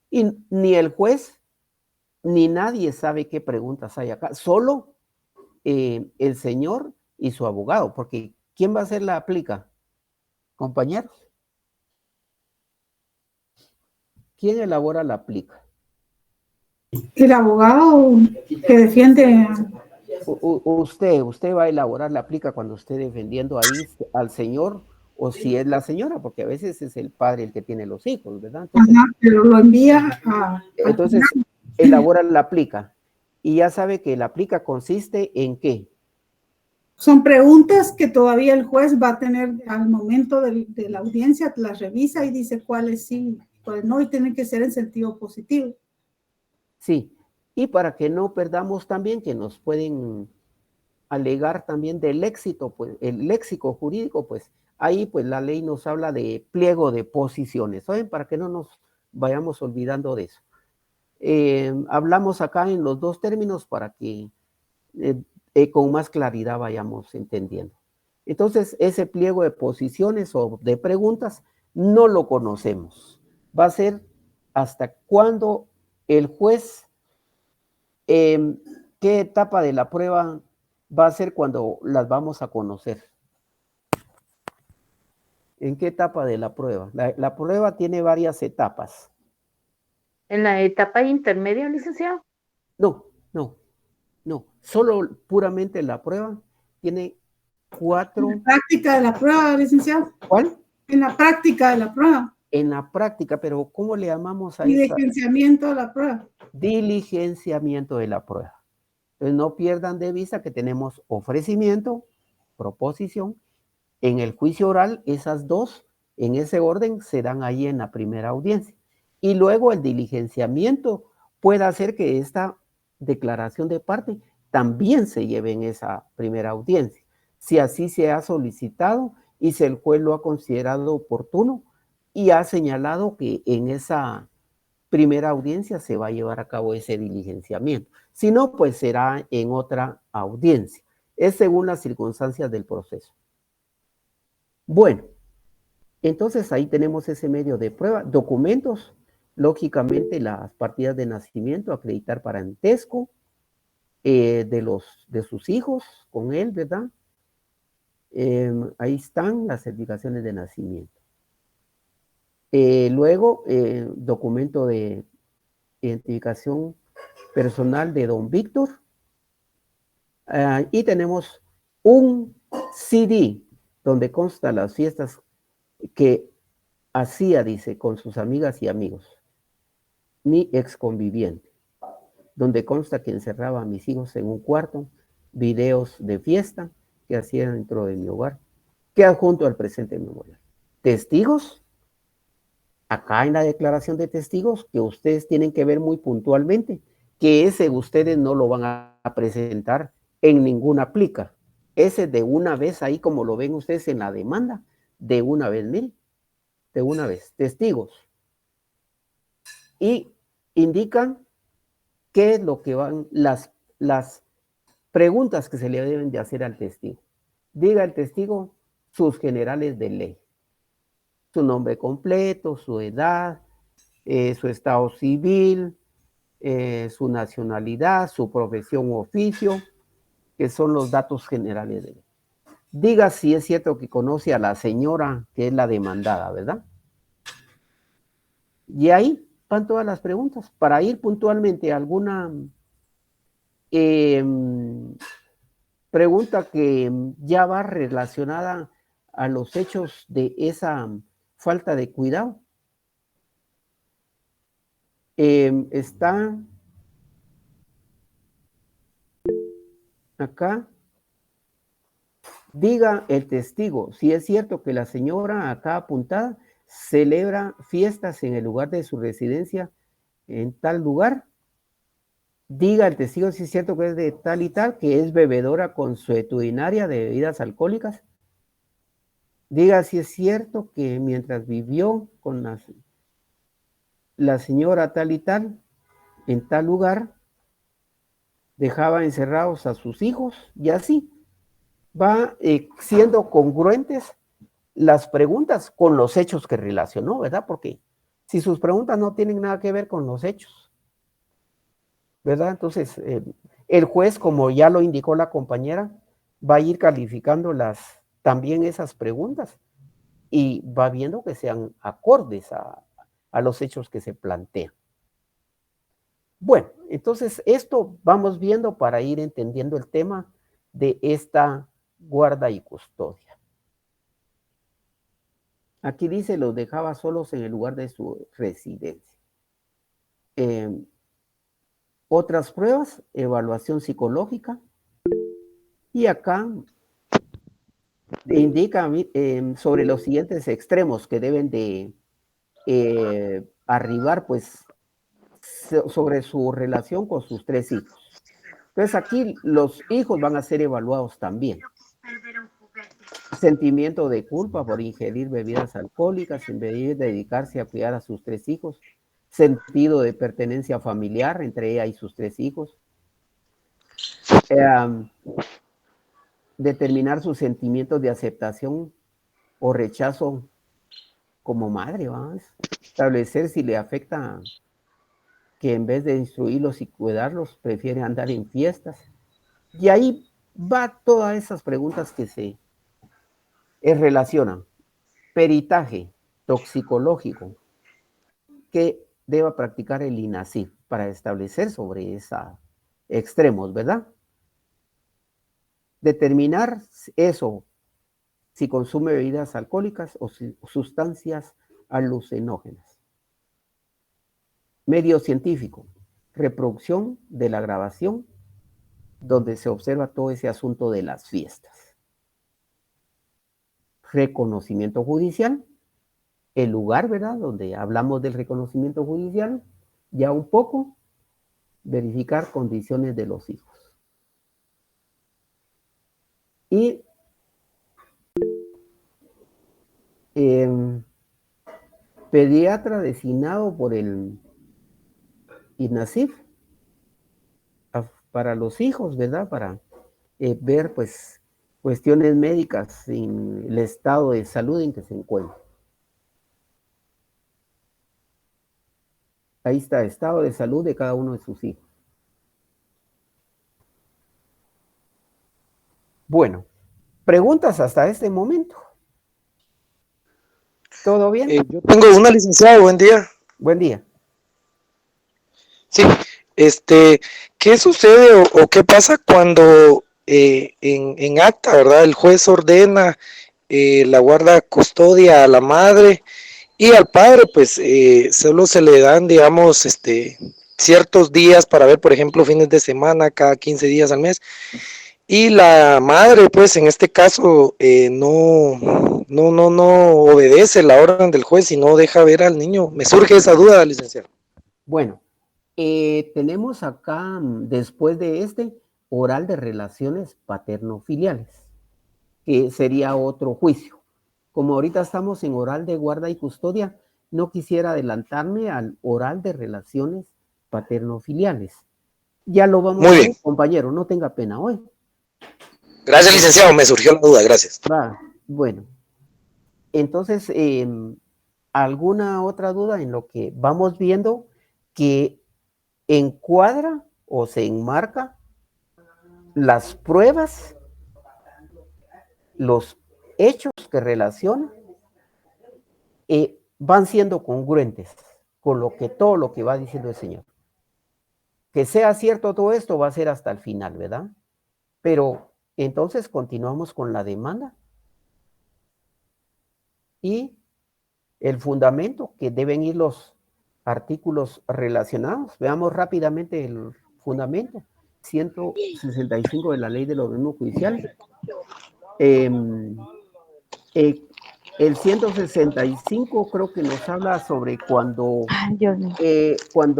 Y ni el juez ni nadie sabe qué preguntas hay acá, solo el señor y su abogado, porque ¿quién va a hacer la aplica? Compañeros. ¿Quién elabora la aplica? El abogado que defiende. Usted va a elaborar la aplica cuando esté defendiendo ahí al señor, o si es la señora, porque a veces es el padre el que tiene los hijos, ¿verdad? Entonces, pero lo envía a... Entonces, elabora la aplica. Y ya sabe que la aplica consiste en ¿qué? Son preguntas que todavía el juez va a tener al momento de la audiencia, las revisa y dice cuáles sí, cuáles no, y tienen que ser en sentido positivo. Sí, y para que no perdamos también que nos pueden alegar también del éxito, pues el léxico jurídico, pues ahí pues la ley nos habla de pliego de posiciones, ¿saben? Para que no nos vayamos olvidando de eso. Hablamos acá en los dos términos para que con más claridad vayamos entendiendo. Entonces, ese pliego de posiciones o de preguntas no lo conocemos. Va a ser hasta cuando el juez, ¿qué etapa de la prueba va a ser cuando las vamos a conocer? ¿En qué etapa de la prueba? La prueba tiene varias etapas. ¿En la etapa intermedia, licenciado? No, No, no, solo puramente la prueba tiene 4. En la práctica de la prueba, licenciado. ¿Cuál? En la práctica de la prueba. En la práctica, pero ¿cómo le llamamos a esa? Diligenciamiento de la prueba. Diligenciamiento de la prueba. Entonces no pierdan de vista que tenemos ofrecimiento, proposición. En el juicio oral, esas dos, en ese orden, se dan ahí en la primera audiencia. Y luego el diligenciamiento puede hacer que esta declaración de parte también se lleve en esa primera audiencia. Si así se ha solicitado y si el juez lo ha considerado oportuno y ha señalado que en esa primera audiencia se va a llevar a cabo ese diligenciamiento. Si no, pues será en otra audiencia. Es según las circunstancias del proceso. Bueno, entonces ahí tenemos ese medio de prueba. Documentos, lógicamente las partidas de nacimiento, acreditar parentesco de sus hijos con él, ¿verdad? Ahí están las certificaciones de nacimiento. Luego, documento de identificación personal de don Víctor. Y tenemos un CD donde consta las fiestas que hacía, dice, con sus amigas y amigos. Mi ex conviviente. Donde consta que encerraba a mis hijos en un cuarto, videos de fiesta que hacía dentro de mi hogar, que adjunto al presente memorial. Testigos. Acá en la declaración de testigos, que ustedes tienen que ver muy puntualmente, que ese ustedes no lo van a presentar en ninguna plica. Ese de una vez, ahí como lo ven ustedes en la demanda, de una vez, miren, de una vez, testigos. Y indican qué es lo que van, las preguntas que se le deben de hacer al testigo. Diga el testigo sus generales de ley. Su nombre completo, su edad, su estado civil, su nacionalidad, su profesión o oficio, que son los datos generales de él. Diga si es cierto que conoce a la señora que es la demandada, ¿verdad? Y ahí van todas las preguntas. Para ir puntualmente a alguna pregunta que ya va relacionada a los hechos de esa falta de cuidado. Está acá. Diga el testigo si es cierto que la señora acá apuntada celebra fiestas en el lugar de su residencia en tal lugar. Diga el testigo si es cierto que es de tal y tal, que es bebedora consuetudinaria de bebidas alcohólicas. Diga si es cierto que mientras vivió con la señora tal y tal, en tal lugar, dejaba encerrados a sus hijos, y así va siendo congruentes las preguntas con los hechos que relacionó, ¿verdad? Porque si sus preguntas no tienen nada que ver con los hechos, ¿verdad? Entonces, el juez, como ya lo indicó la compañera, va a ir calificando también esas preguntas y va viendo que sean acordes a los hechos que se plantean. Bueno, entonces esto vamos viendo para ir entendiendo el tema de esta guarda y custodia. Aquí dice, los dejaba solos en el lugar de su residencia. Otras pruebas, evaluación psicológica. Y acá indica sobre los siguientes extremos que deben de arribar, pues, sobre su relación con sus 3 hijos. Entonces aquí los hijos van a ser evaluados también. Sentimiento de culpa por ingerir bebidas alcohólicas en vez de dedicarse a cuidar a sus 3 hijos. Sentido de pertenencia familiar entre ella y sus 3 hijos. Determinar sus sentimientos de aceptación o rechazo como madre, ¿va? Establecer si le afecta que en vez de instruirlos y cuidarlos, prefiere andar en fiestas. Y ahí va todas esas preguntas que se relacionan. Peritaje toxicológico que deba practicar el INASIF para establecer sobre esa extremos, ¿verdad? Determinar eso, si consume bebidas alcohólicas o sustancias alucinógenas. Medio científico, reproducción de la grabación donde se observa todo ese asunto de las fiestas. Reconocimiento judicial, el lugar, ¿verdad? Donde hablamos del reconocimiento judicial, ya un poco, verificar condiciones de los hijos. Y pediatra designado por el INASIF para los hijos, ¿verdad? Para ver, pues, cuestiones médicas en el estado de salud en que se encuentra. Ahí está, estado de salud de cada uno de sus hijos. Bueno, preguntas hasta este momento. ¿Todo bien? Yo tengo una, licenciado, buen día. Buen día. Sí, ¿qué sucede o qué pasa cuando en acta, ¿verdad? El juez ordena la guarda custodia a la madre y al padre, pues solo se le dan, digamos, ciertos días para ver, por ejemplo, fines de semana, cada 15 días al mes, y la madre, pues en este caso, no obedece la orden del juez y no deja ver al niño? Me surge esa duda, licenciado. Bueno, tenemos acá, después de oral de relaciones paterno-filiales, que sería otro juicio. Como ahorita estamos en oral de guarda y custodia, no quisiera adelantarme al oral de relaciones paterno-filiales. Ya lo vamos a ver, compañero, no tenga pena hoy. Gracias, licenciado, me surgió la duda, gracias. Bueno, entonces, ¿alguna otra duda en lo que vamos viendo que encuadra o se enmarca las pruebas, los hechos que relacionan, van siendo congruentes con todo lo que va diciendo el Señor? Que sea cierto todo esto va a ser hasta el final, ¿verdad? Pero entonces continuamos con la demanda y el fundamento, que deben ir los artículos relacionados. Veamos rápidamente el fundamento. 165 de la Ley del Organismo Judicial. El 165 creo que nos habla sobre cuando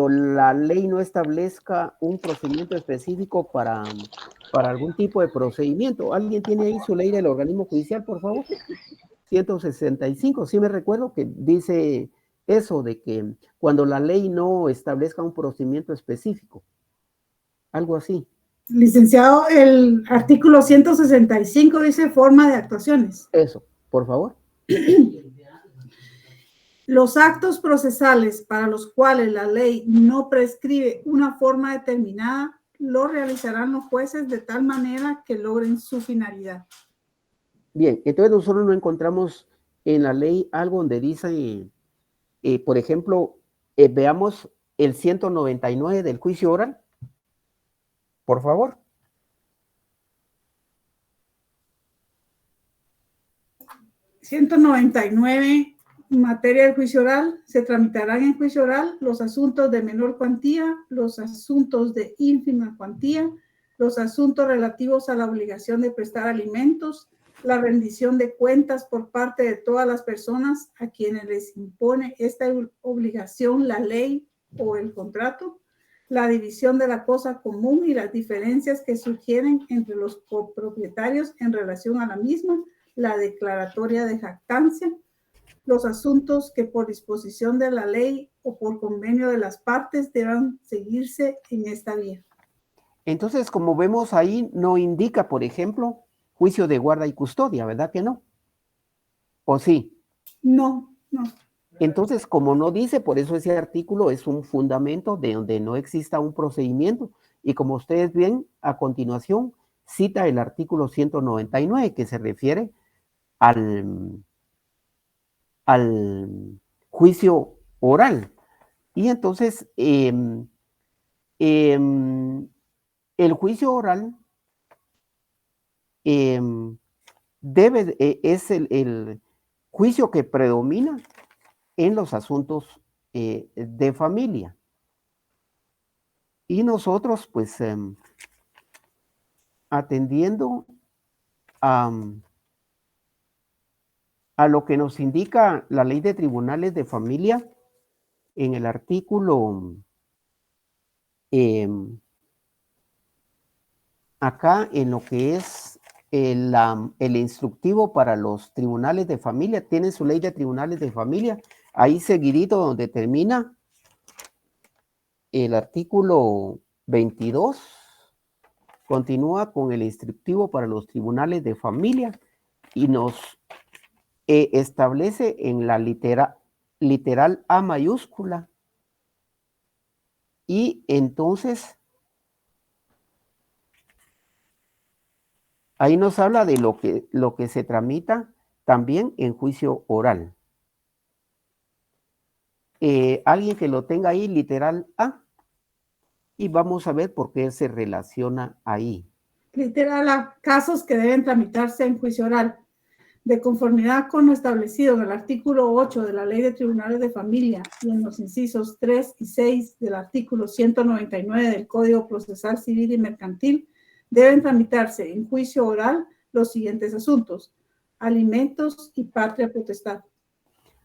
la ley no establezca un procedimiento específico para algún tipo de procedimiento. ¿Alguien tiene ahí su ley del organismo judicial, por favor? 165, sí me recuerdo que dice eso de que cuando la ley no establezca un procedimiento específico. Algo así. Licenciado, el artículo 165 dice forma de actuaciones. Eso, por favor. Los actos procesales para los cuales la ley no prescribe una forma determinada, lo realizarán los jueces de tal manera que logren su finalidad. Bien, entonces nosotros no encontramos en la ley algo donde dice, por ejemplo, veamos el 199 del juicio oral. Por favor. (199) en materia del juicio oral, se tramitarán en juicio oral los asuntos de menor cuantía, los asuntos de ínfima cuantía, los asuntos relativos a la obligación de prestar alimentos, la rendición de cuentas por parte de todas las personas a quienes les impone esta obligación la ley o el contrato, la división de la cosa común y las diferencias que sugieren entre los copropietarios en relación a la misma, la declaratoria de jactancia, los asuntos que por disposición de la ley o por convenio de las partes deban seguirse en esta vía. Entonces, como vemos ahí, no indica, por ejemplo, juicio de guarda y custodia, ¿verdad que no? ¿O sí? No, no. Entonces, como no dice, por eso ese artículo es un fundamento de donde no exista un procedimiento. Y como ustedes ven, a continuación, cita el artículo 199, que se refiere al juicio oral. Y entonces, El juicio oral es el juicio que predomina en los asuntos de familia. Y nosotros, pues, atendiendo a lo que nos indica la ley de tribunales de familia, en el artículo, acá en lo que es el instructivo para los tribunales de familia, tienen su ley de tribunales de familia, ahí seguidito donde termina el artículo 22, continúa con el instructivo para los tribunales de familia y nos establece en la literal A mayúscula. Y entonces, ahí nos habla de lo que se tramita también en juicio oral. Alguien que lo tenga ahí, literal A, y vamos a ver por qué se relaciona ahí. Literal A, casos que deben tramitarse en juicio oral. De conformidad con lo establecido en el artículo 8 de la Ley de Tribunales de Familia y en los incisos 3 y 6 del artículo 199 del Código Procesal Civil y Mercantil, deben tramitarse en juicio oral los siguientes asuntos: alimentos y patria potestad.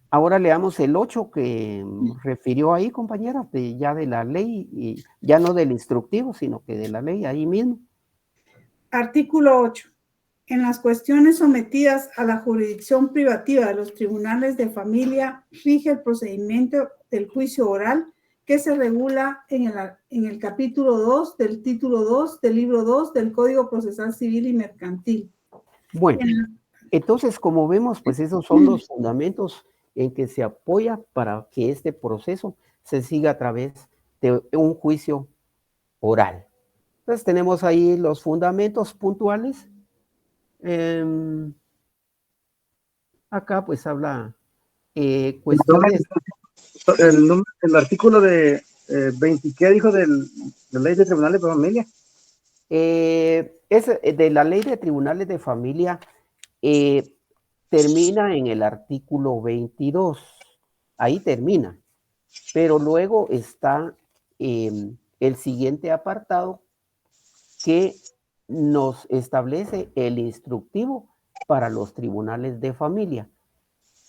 Ahora leamos el 8 que refirió ahí, compañera, ya de la ley, y ya no del instructivo, sino que de la ley ahí mismo. Artículo 8. En las cuestiones sometidas a la jurisdicción privativa de los tribunales de familia, rige el procedimiento del juicio oral que se regula en el capítulo 2 del título 2 del libro 2 del Código Procesal Civil y Mercantil. Bueno, entonces, como vemos, pues esos son los fundamentos en que se apoya para que este proceso se siga a través de un juicio oral. Entonces, tenemos ahí los fundamentos puntuales. Acá pues habla cuestiones. El artículo de 20, ¿qué dijo de la ley de tribunales de familia? Es de la ley de tribunales de familia, termina en el artículo 22, ahí termina, pero luego está el siguiente apartado que nos establece el instructivo para los tribunales de familia.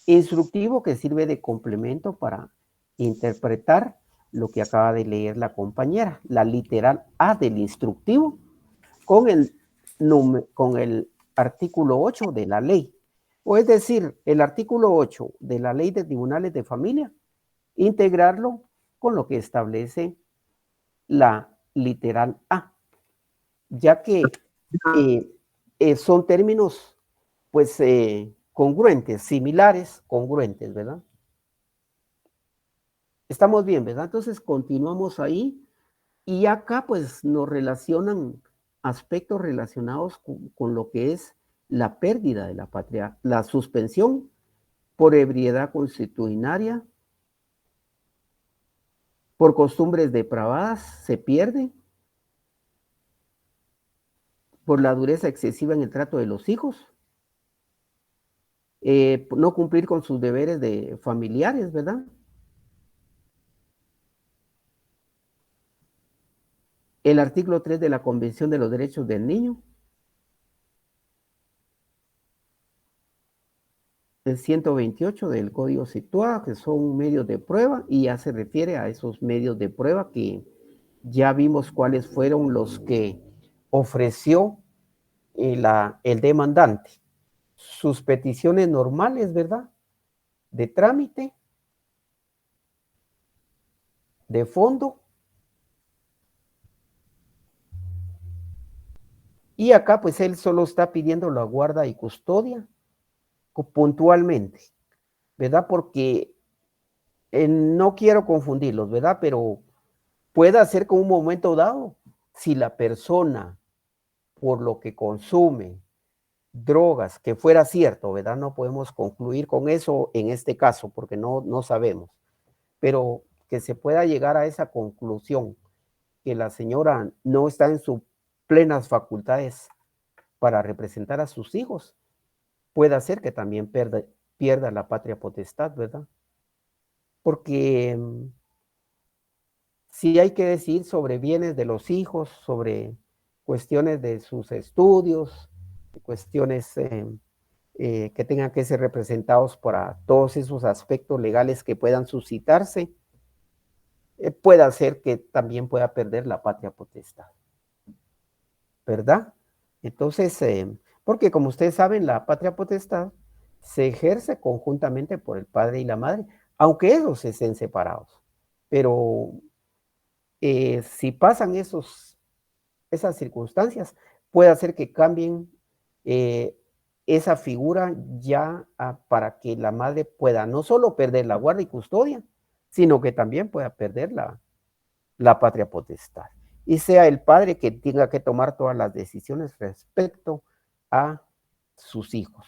Instructivo que sirve de complemento para interpretar lo que acaba de leer la compañera, la literal A del instructivo con el artículo 8 de la ley. O es decir, el artículo 8 de la ley de tribunales de familia, integrarlo con lo que establece la literal A, ya que son términos pues congruentes, similares, congruentes, ¿verdad? Estamos bien, ¿verdad? Entonces continuamos ahí y acá pues nos relacionan aspectos relacionados con lo que es la pérdida de la patria, la suspensión por ebriedad consuetudinaria, por costumbres depravadas, se pierde, por la dureza excesiva en el trato de los hijos, no cumplir con sus deberes de familiares, ¿verdad? El artículo 3 de la Convención de los Derechos del Niño, el 128 del Código Situado, que son medios de prueba, y ya se refiere a esos medios de prueba que ya vimos cuáles fueron los que ofreció el demandante. Sus peticiones normales, ¿verdad? De trámite, de fondo. Y acá pues él solo está pidiendo la guarda y custodia puntualmente, ¿verdad? Porque no quiero confundirlos, ¿verdad? Pero puede ser que en un momento dado, si la persona por lo que consume drogas, que fuera cierto, ¿verdad? No podemos concluir con eso en este caso, porque no sabemos, pero que se pueda llegar a esa conclusión, que la señora no está en su plenas facultades para representar a sus hijos, puede ser que también pierda la patria potestad, ¿verdad? Porque si hay que decir sobre bienes de los hijos, sobre cuestiones de sus estudios, cuestiones que tengan que ser representados para todos esos aspectos legales que puedan suscitarse, puede ser que también pueda perder la patria potestad, ¿verdad? Entonces, porque como ustedes saben, la patria potestad se ejerce conjuntamente por el padre y la madre, aunque ellos estén separados. Pero si pasan esas circunstancias, puede hacer que cambien esa figura ya para que la madre pueda no solo perder la guarda y custodia, sino que también pueda perder la patria potestad. Y sea el padre que tenga que tomar todas las decisiones respecto a sus hijos.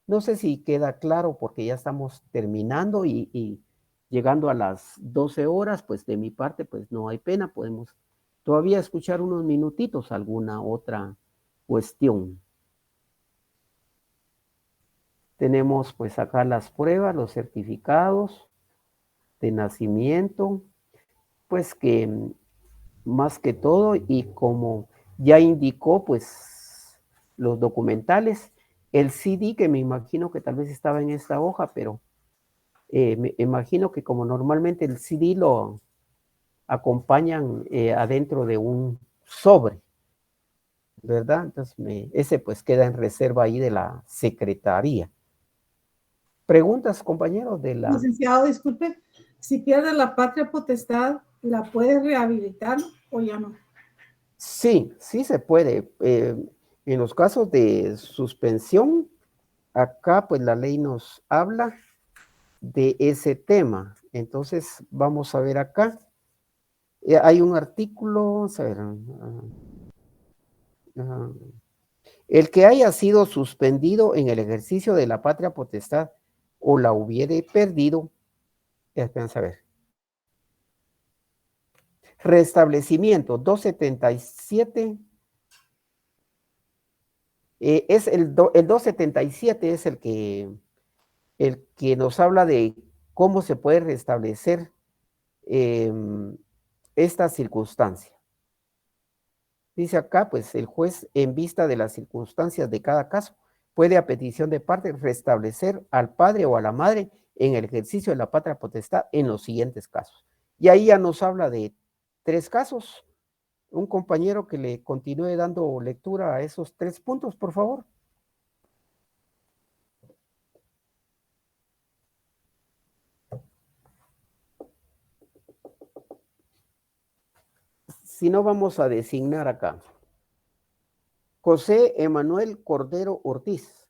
No sé si queda claro porque ya estamos terminando y llegando a las 12 horas, pues de mi parte, pues no hay pena, podemos todavía escuchar unos minutitos alguna otra cuestión. Tenemos pues acá las pruebas, los certificados de nacimiento, pues que más que todo, y como ya indicó, pues los documentales, el CD que me imagino que tal vez estaba en esta hoja, pero me imagino que como normalmente el CD lo acompañan adentro de un sobre, ¿verdad? Entonces ese pues queda en reserva ahí de la secretaría. ¿Preguntas, compañeros, de la... Licenciado, disculpe, si pierde la patria potestad, ¿la puede rehabilitar o ya no? Sí, sí se puede. En los casos de suspensión, acá pues la ley nos habla de ese tema. Entonces vamos a ver acá. Hay un artículo, vamos a ver. El que haya sido suspendido en el ejercicio de la patria potestad o la hubiere perdido, espérense a ver. Restablecimiento 277. Es el 277 es el que nos habla de cómo se puede restablecer esta circunstancia. Dice acá, pues el juez, en vista de las circunstancias de cada caso, puede a petición de parte restablecer al padre o a la madre en el ejercicio de la patria potestad en los siguientes casos. Y ahí ya nos habla de 3 casos. Un compañero que le continúe dando lectura a esos 3 puntos, por favor. Si no, vamos a designar acá. José Emanuel Cordero Ortiz.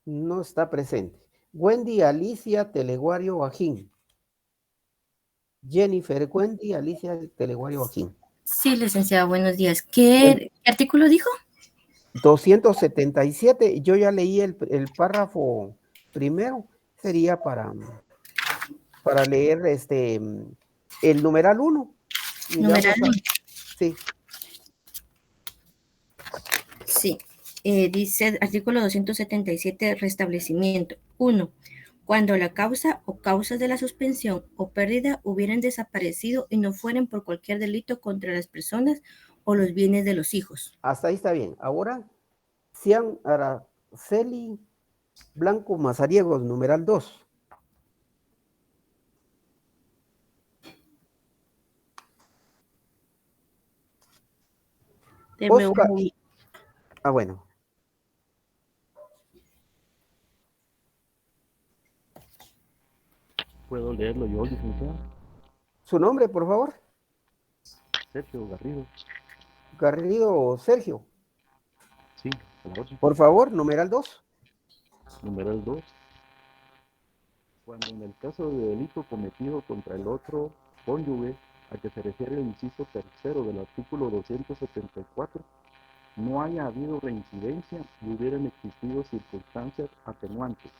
No está presente. Wendy Alicia Teleguario Bajín. Jennifer Wendy Alicia Teleguario Bajín. Sí, licenciado, buenos días. ¿Qué artículo dijo? 277. Yo ya leí el párrafo primero. Sería para leer el numeral 1. Numeral 1. Sí. Sí. Dice artículo 277, restablecimiento. 1. Cuando la causa o causas de la suspensión o pérdida hubieran desaparecido y no fueren por cualquier delito contra las personas o los bienes de los hijos. Hasta ahí está bien. Ahora, Cian Araceli Blanco Mazariegos, numeral 2. Oscar. Bueno. ¿Puedo leerlo yo, licenciado? ¿Su nombre, por favor? Sergio Garrido. Garrido Sergio. Sí, por favor. Por favor, numeral 2. Numeral 2. Cuando en el caso de delito cometido contra el otro cónyuge, a que se refiere el inciso tercero del artículo 274, no haya habido reincidencia y hubieran existido circunstancias atenuantes.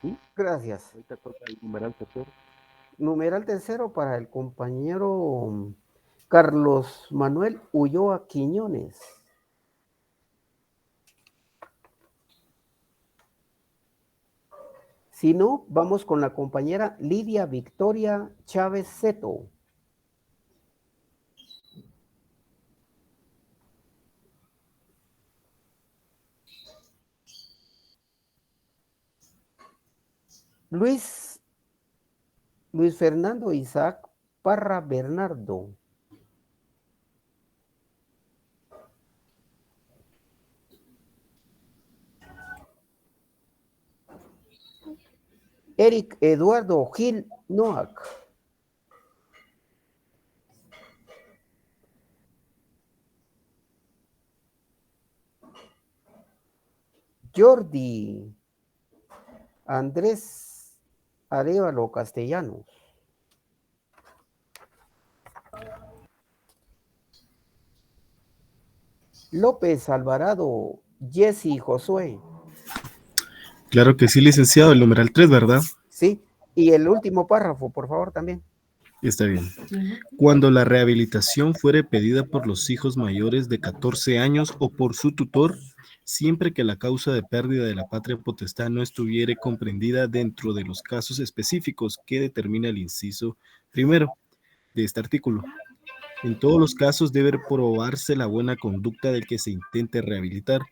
¿Sí? Gracias. Ahorita toca el numeral tercero. numeral tercero para el compañero Carlos Manuel Ulloa Quiñones. Si no, vamos con la compañera Lidia Victoria Chávez Seto. Luis Fernando Isaac Parra Bernardo. Eric Eduardo Gil Noack. Jordi Andrés Arévalo Castellanos. López Alvarado Jesse Josué. Claro que sí, licenciado, el numeral 3, ¿verdad? Sí, y el último párrafo, por favor, también. Está bien. Cuando la rehabilitación fuere pedida por los hijos mayores de 14 años o por su tutor, siempre que la causa de pérdida de la patria potestad no estuviere comprendida dentro de los casos específicos que determina el inciso primero de este artículo. En todos los casos debe probarse la buena conducta del que se intente rehabilitar,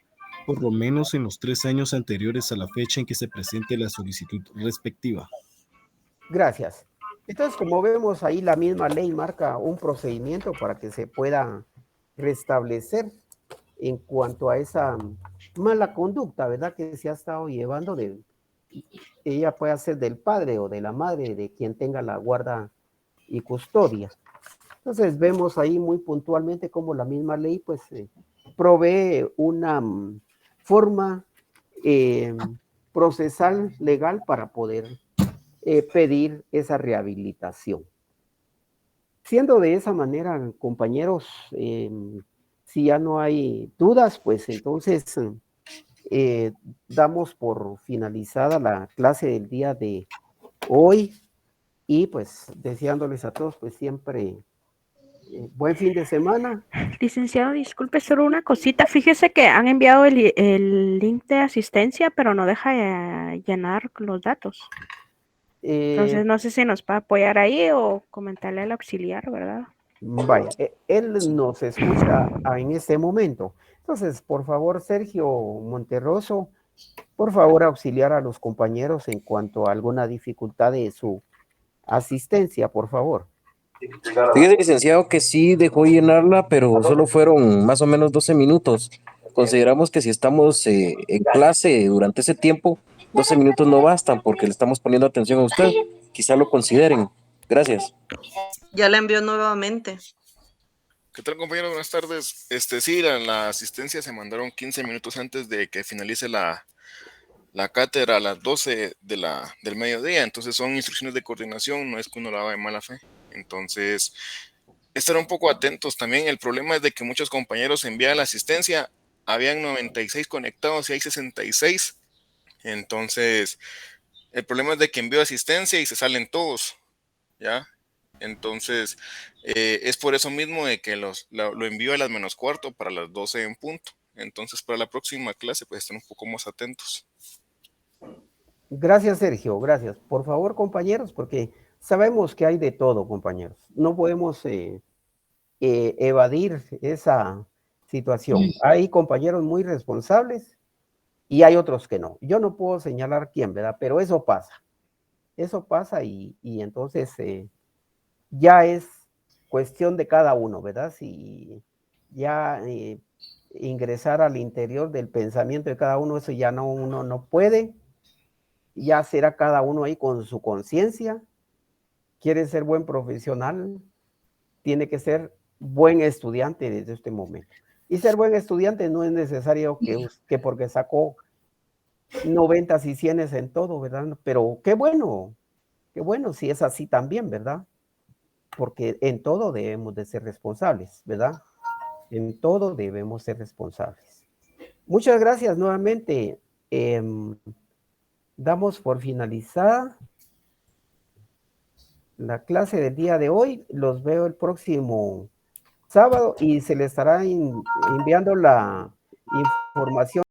por lo menos en los 3 años anteriores a la fecha en que se presente la solicitud respectiva. Gracias. Entonces, como vemos ahí, la misma ley marca un procedimiento para que se pueda restablecer en cuanto a esa mala conducta, ¿verdad? Que se ha estado llevando de, ella puede ser del padre o de la madre de quien tenga la guarda y custodia. Entonces, vemos ahí muy puntualmente cómo la misma ley, pues, provee una forma procesal legal para poder pedir esa rehabilitación. Siendo de esa manera, compañeros, si ya no hay dudas, pues entonces damos por finalizada la clase del día de hoy y pues deseándoles a todos pues siempre buen fin de semana. Licenciado, disculpe, solo una cosita. Fíjese que han enviado el link de asistencia, pero no deja llenar los datos. Entonces, no sé si nos va a apoyar ahí o comentarle al auxiliar, ¿verdad? Vaya, él nos escucha en este momento. Entonces, por favor, Sergio Monterroso, por favor, auxiliar a los compañeros en cuanto a alguna dificultad de su asistencia, por favor. Fíjese, licenciado, que sí dejó llenarla, pero solo fueron más o menos 12 minutos. Consideramos que si estamos en clase durante ese tiempo, 12 minutos no bastan porque le estamos poniendo atención a usted. Quizá lo consideren. Gracias. Ya la envió nuevamente. ¿Qué tal, compañeros? Buenas tardes. Sí, la asistencia se mandaron 15 minutos antes de que finalice la cátedra a las 12 del mediodía. Entonces son instrucciones de coordinación, no es que uno lo haga de mala fe. Entonces, estar un poco atentos también. El problema es de que muchos compañeros envían la asistencia, habían 96 conectados y hay 66. Entonces, el problema es de que envío asistencia y se salen todos, ¿ya? Entonces, es por eso mismo de que lo envío a las -15 para las 12 en punto. Entonces, para la próxima clase, pues estén un poco más atentos. Gracias, Sergio, gracias. Por favor, compañeros, porque sabemos que hay de todo, compañeros. No podemos evadir esa situación. Hay compañeros muy responsables y hay otros que no. Yo no puedo señalar quién, ¿verdad? Pero eso pasa. Eso pasa y entonces ya es cuestión de cada uno, ¿verdad? Si ya ingresar al interior del pensamiento de cada uno, eso ya no, uno no puede. Ya será cada uno ahí con su conciencia. Quiere ser buen profesional, tiene que ser buen estudiante desde este momento. Y ser buen estudiante no es necesario que porque sacó 90 y 100 en todo, ¿verdad? Pero qué bueno si es así también, ¿verdad? Porque en todo debemos de ser responsables, ¿verdad? En todo debemos ser responsables. Muchas gracias nuevamente. Damos por finalizada la clase del día de hoy. Los veo el próximo sábado y se les estará enviando la información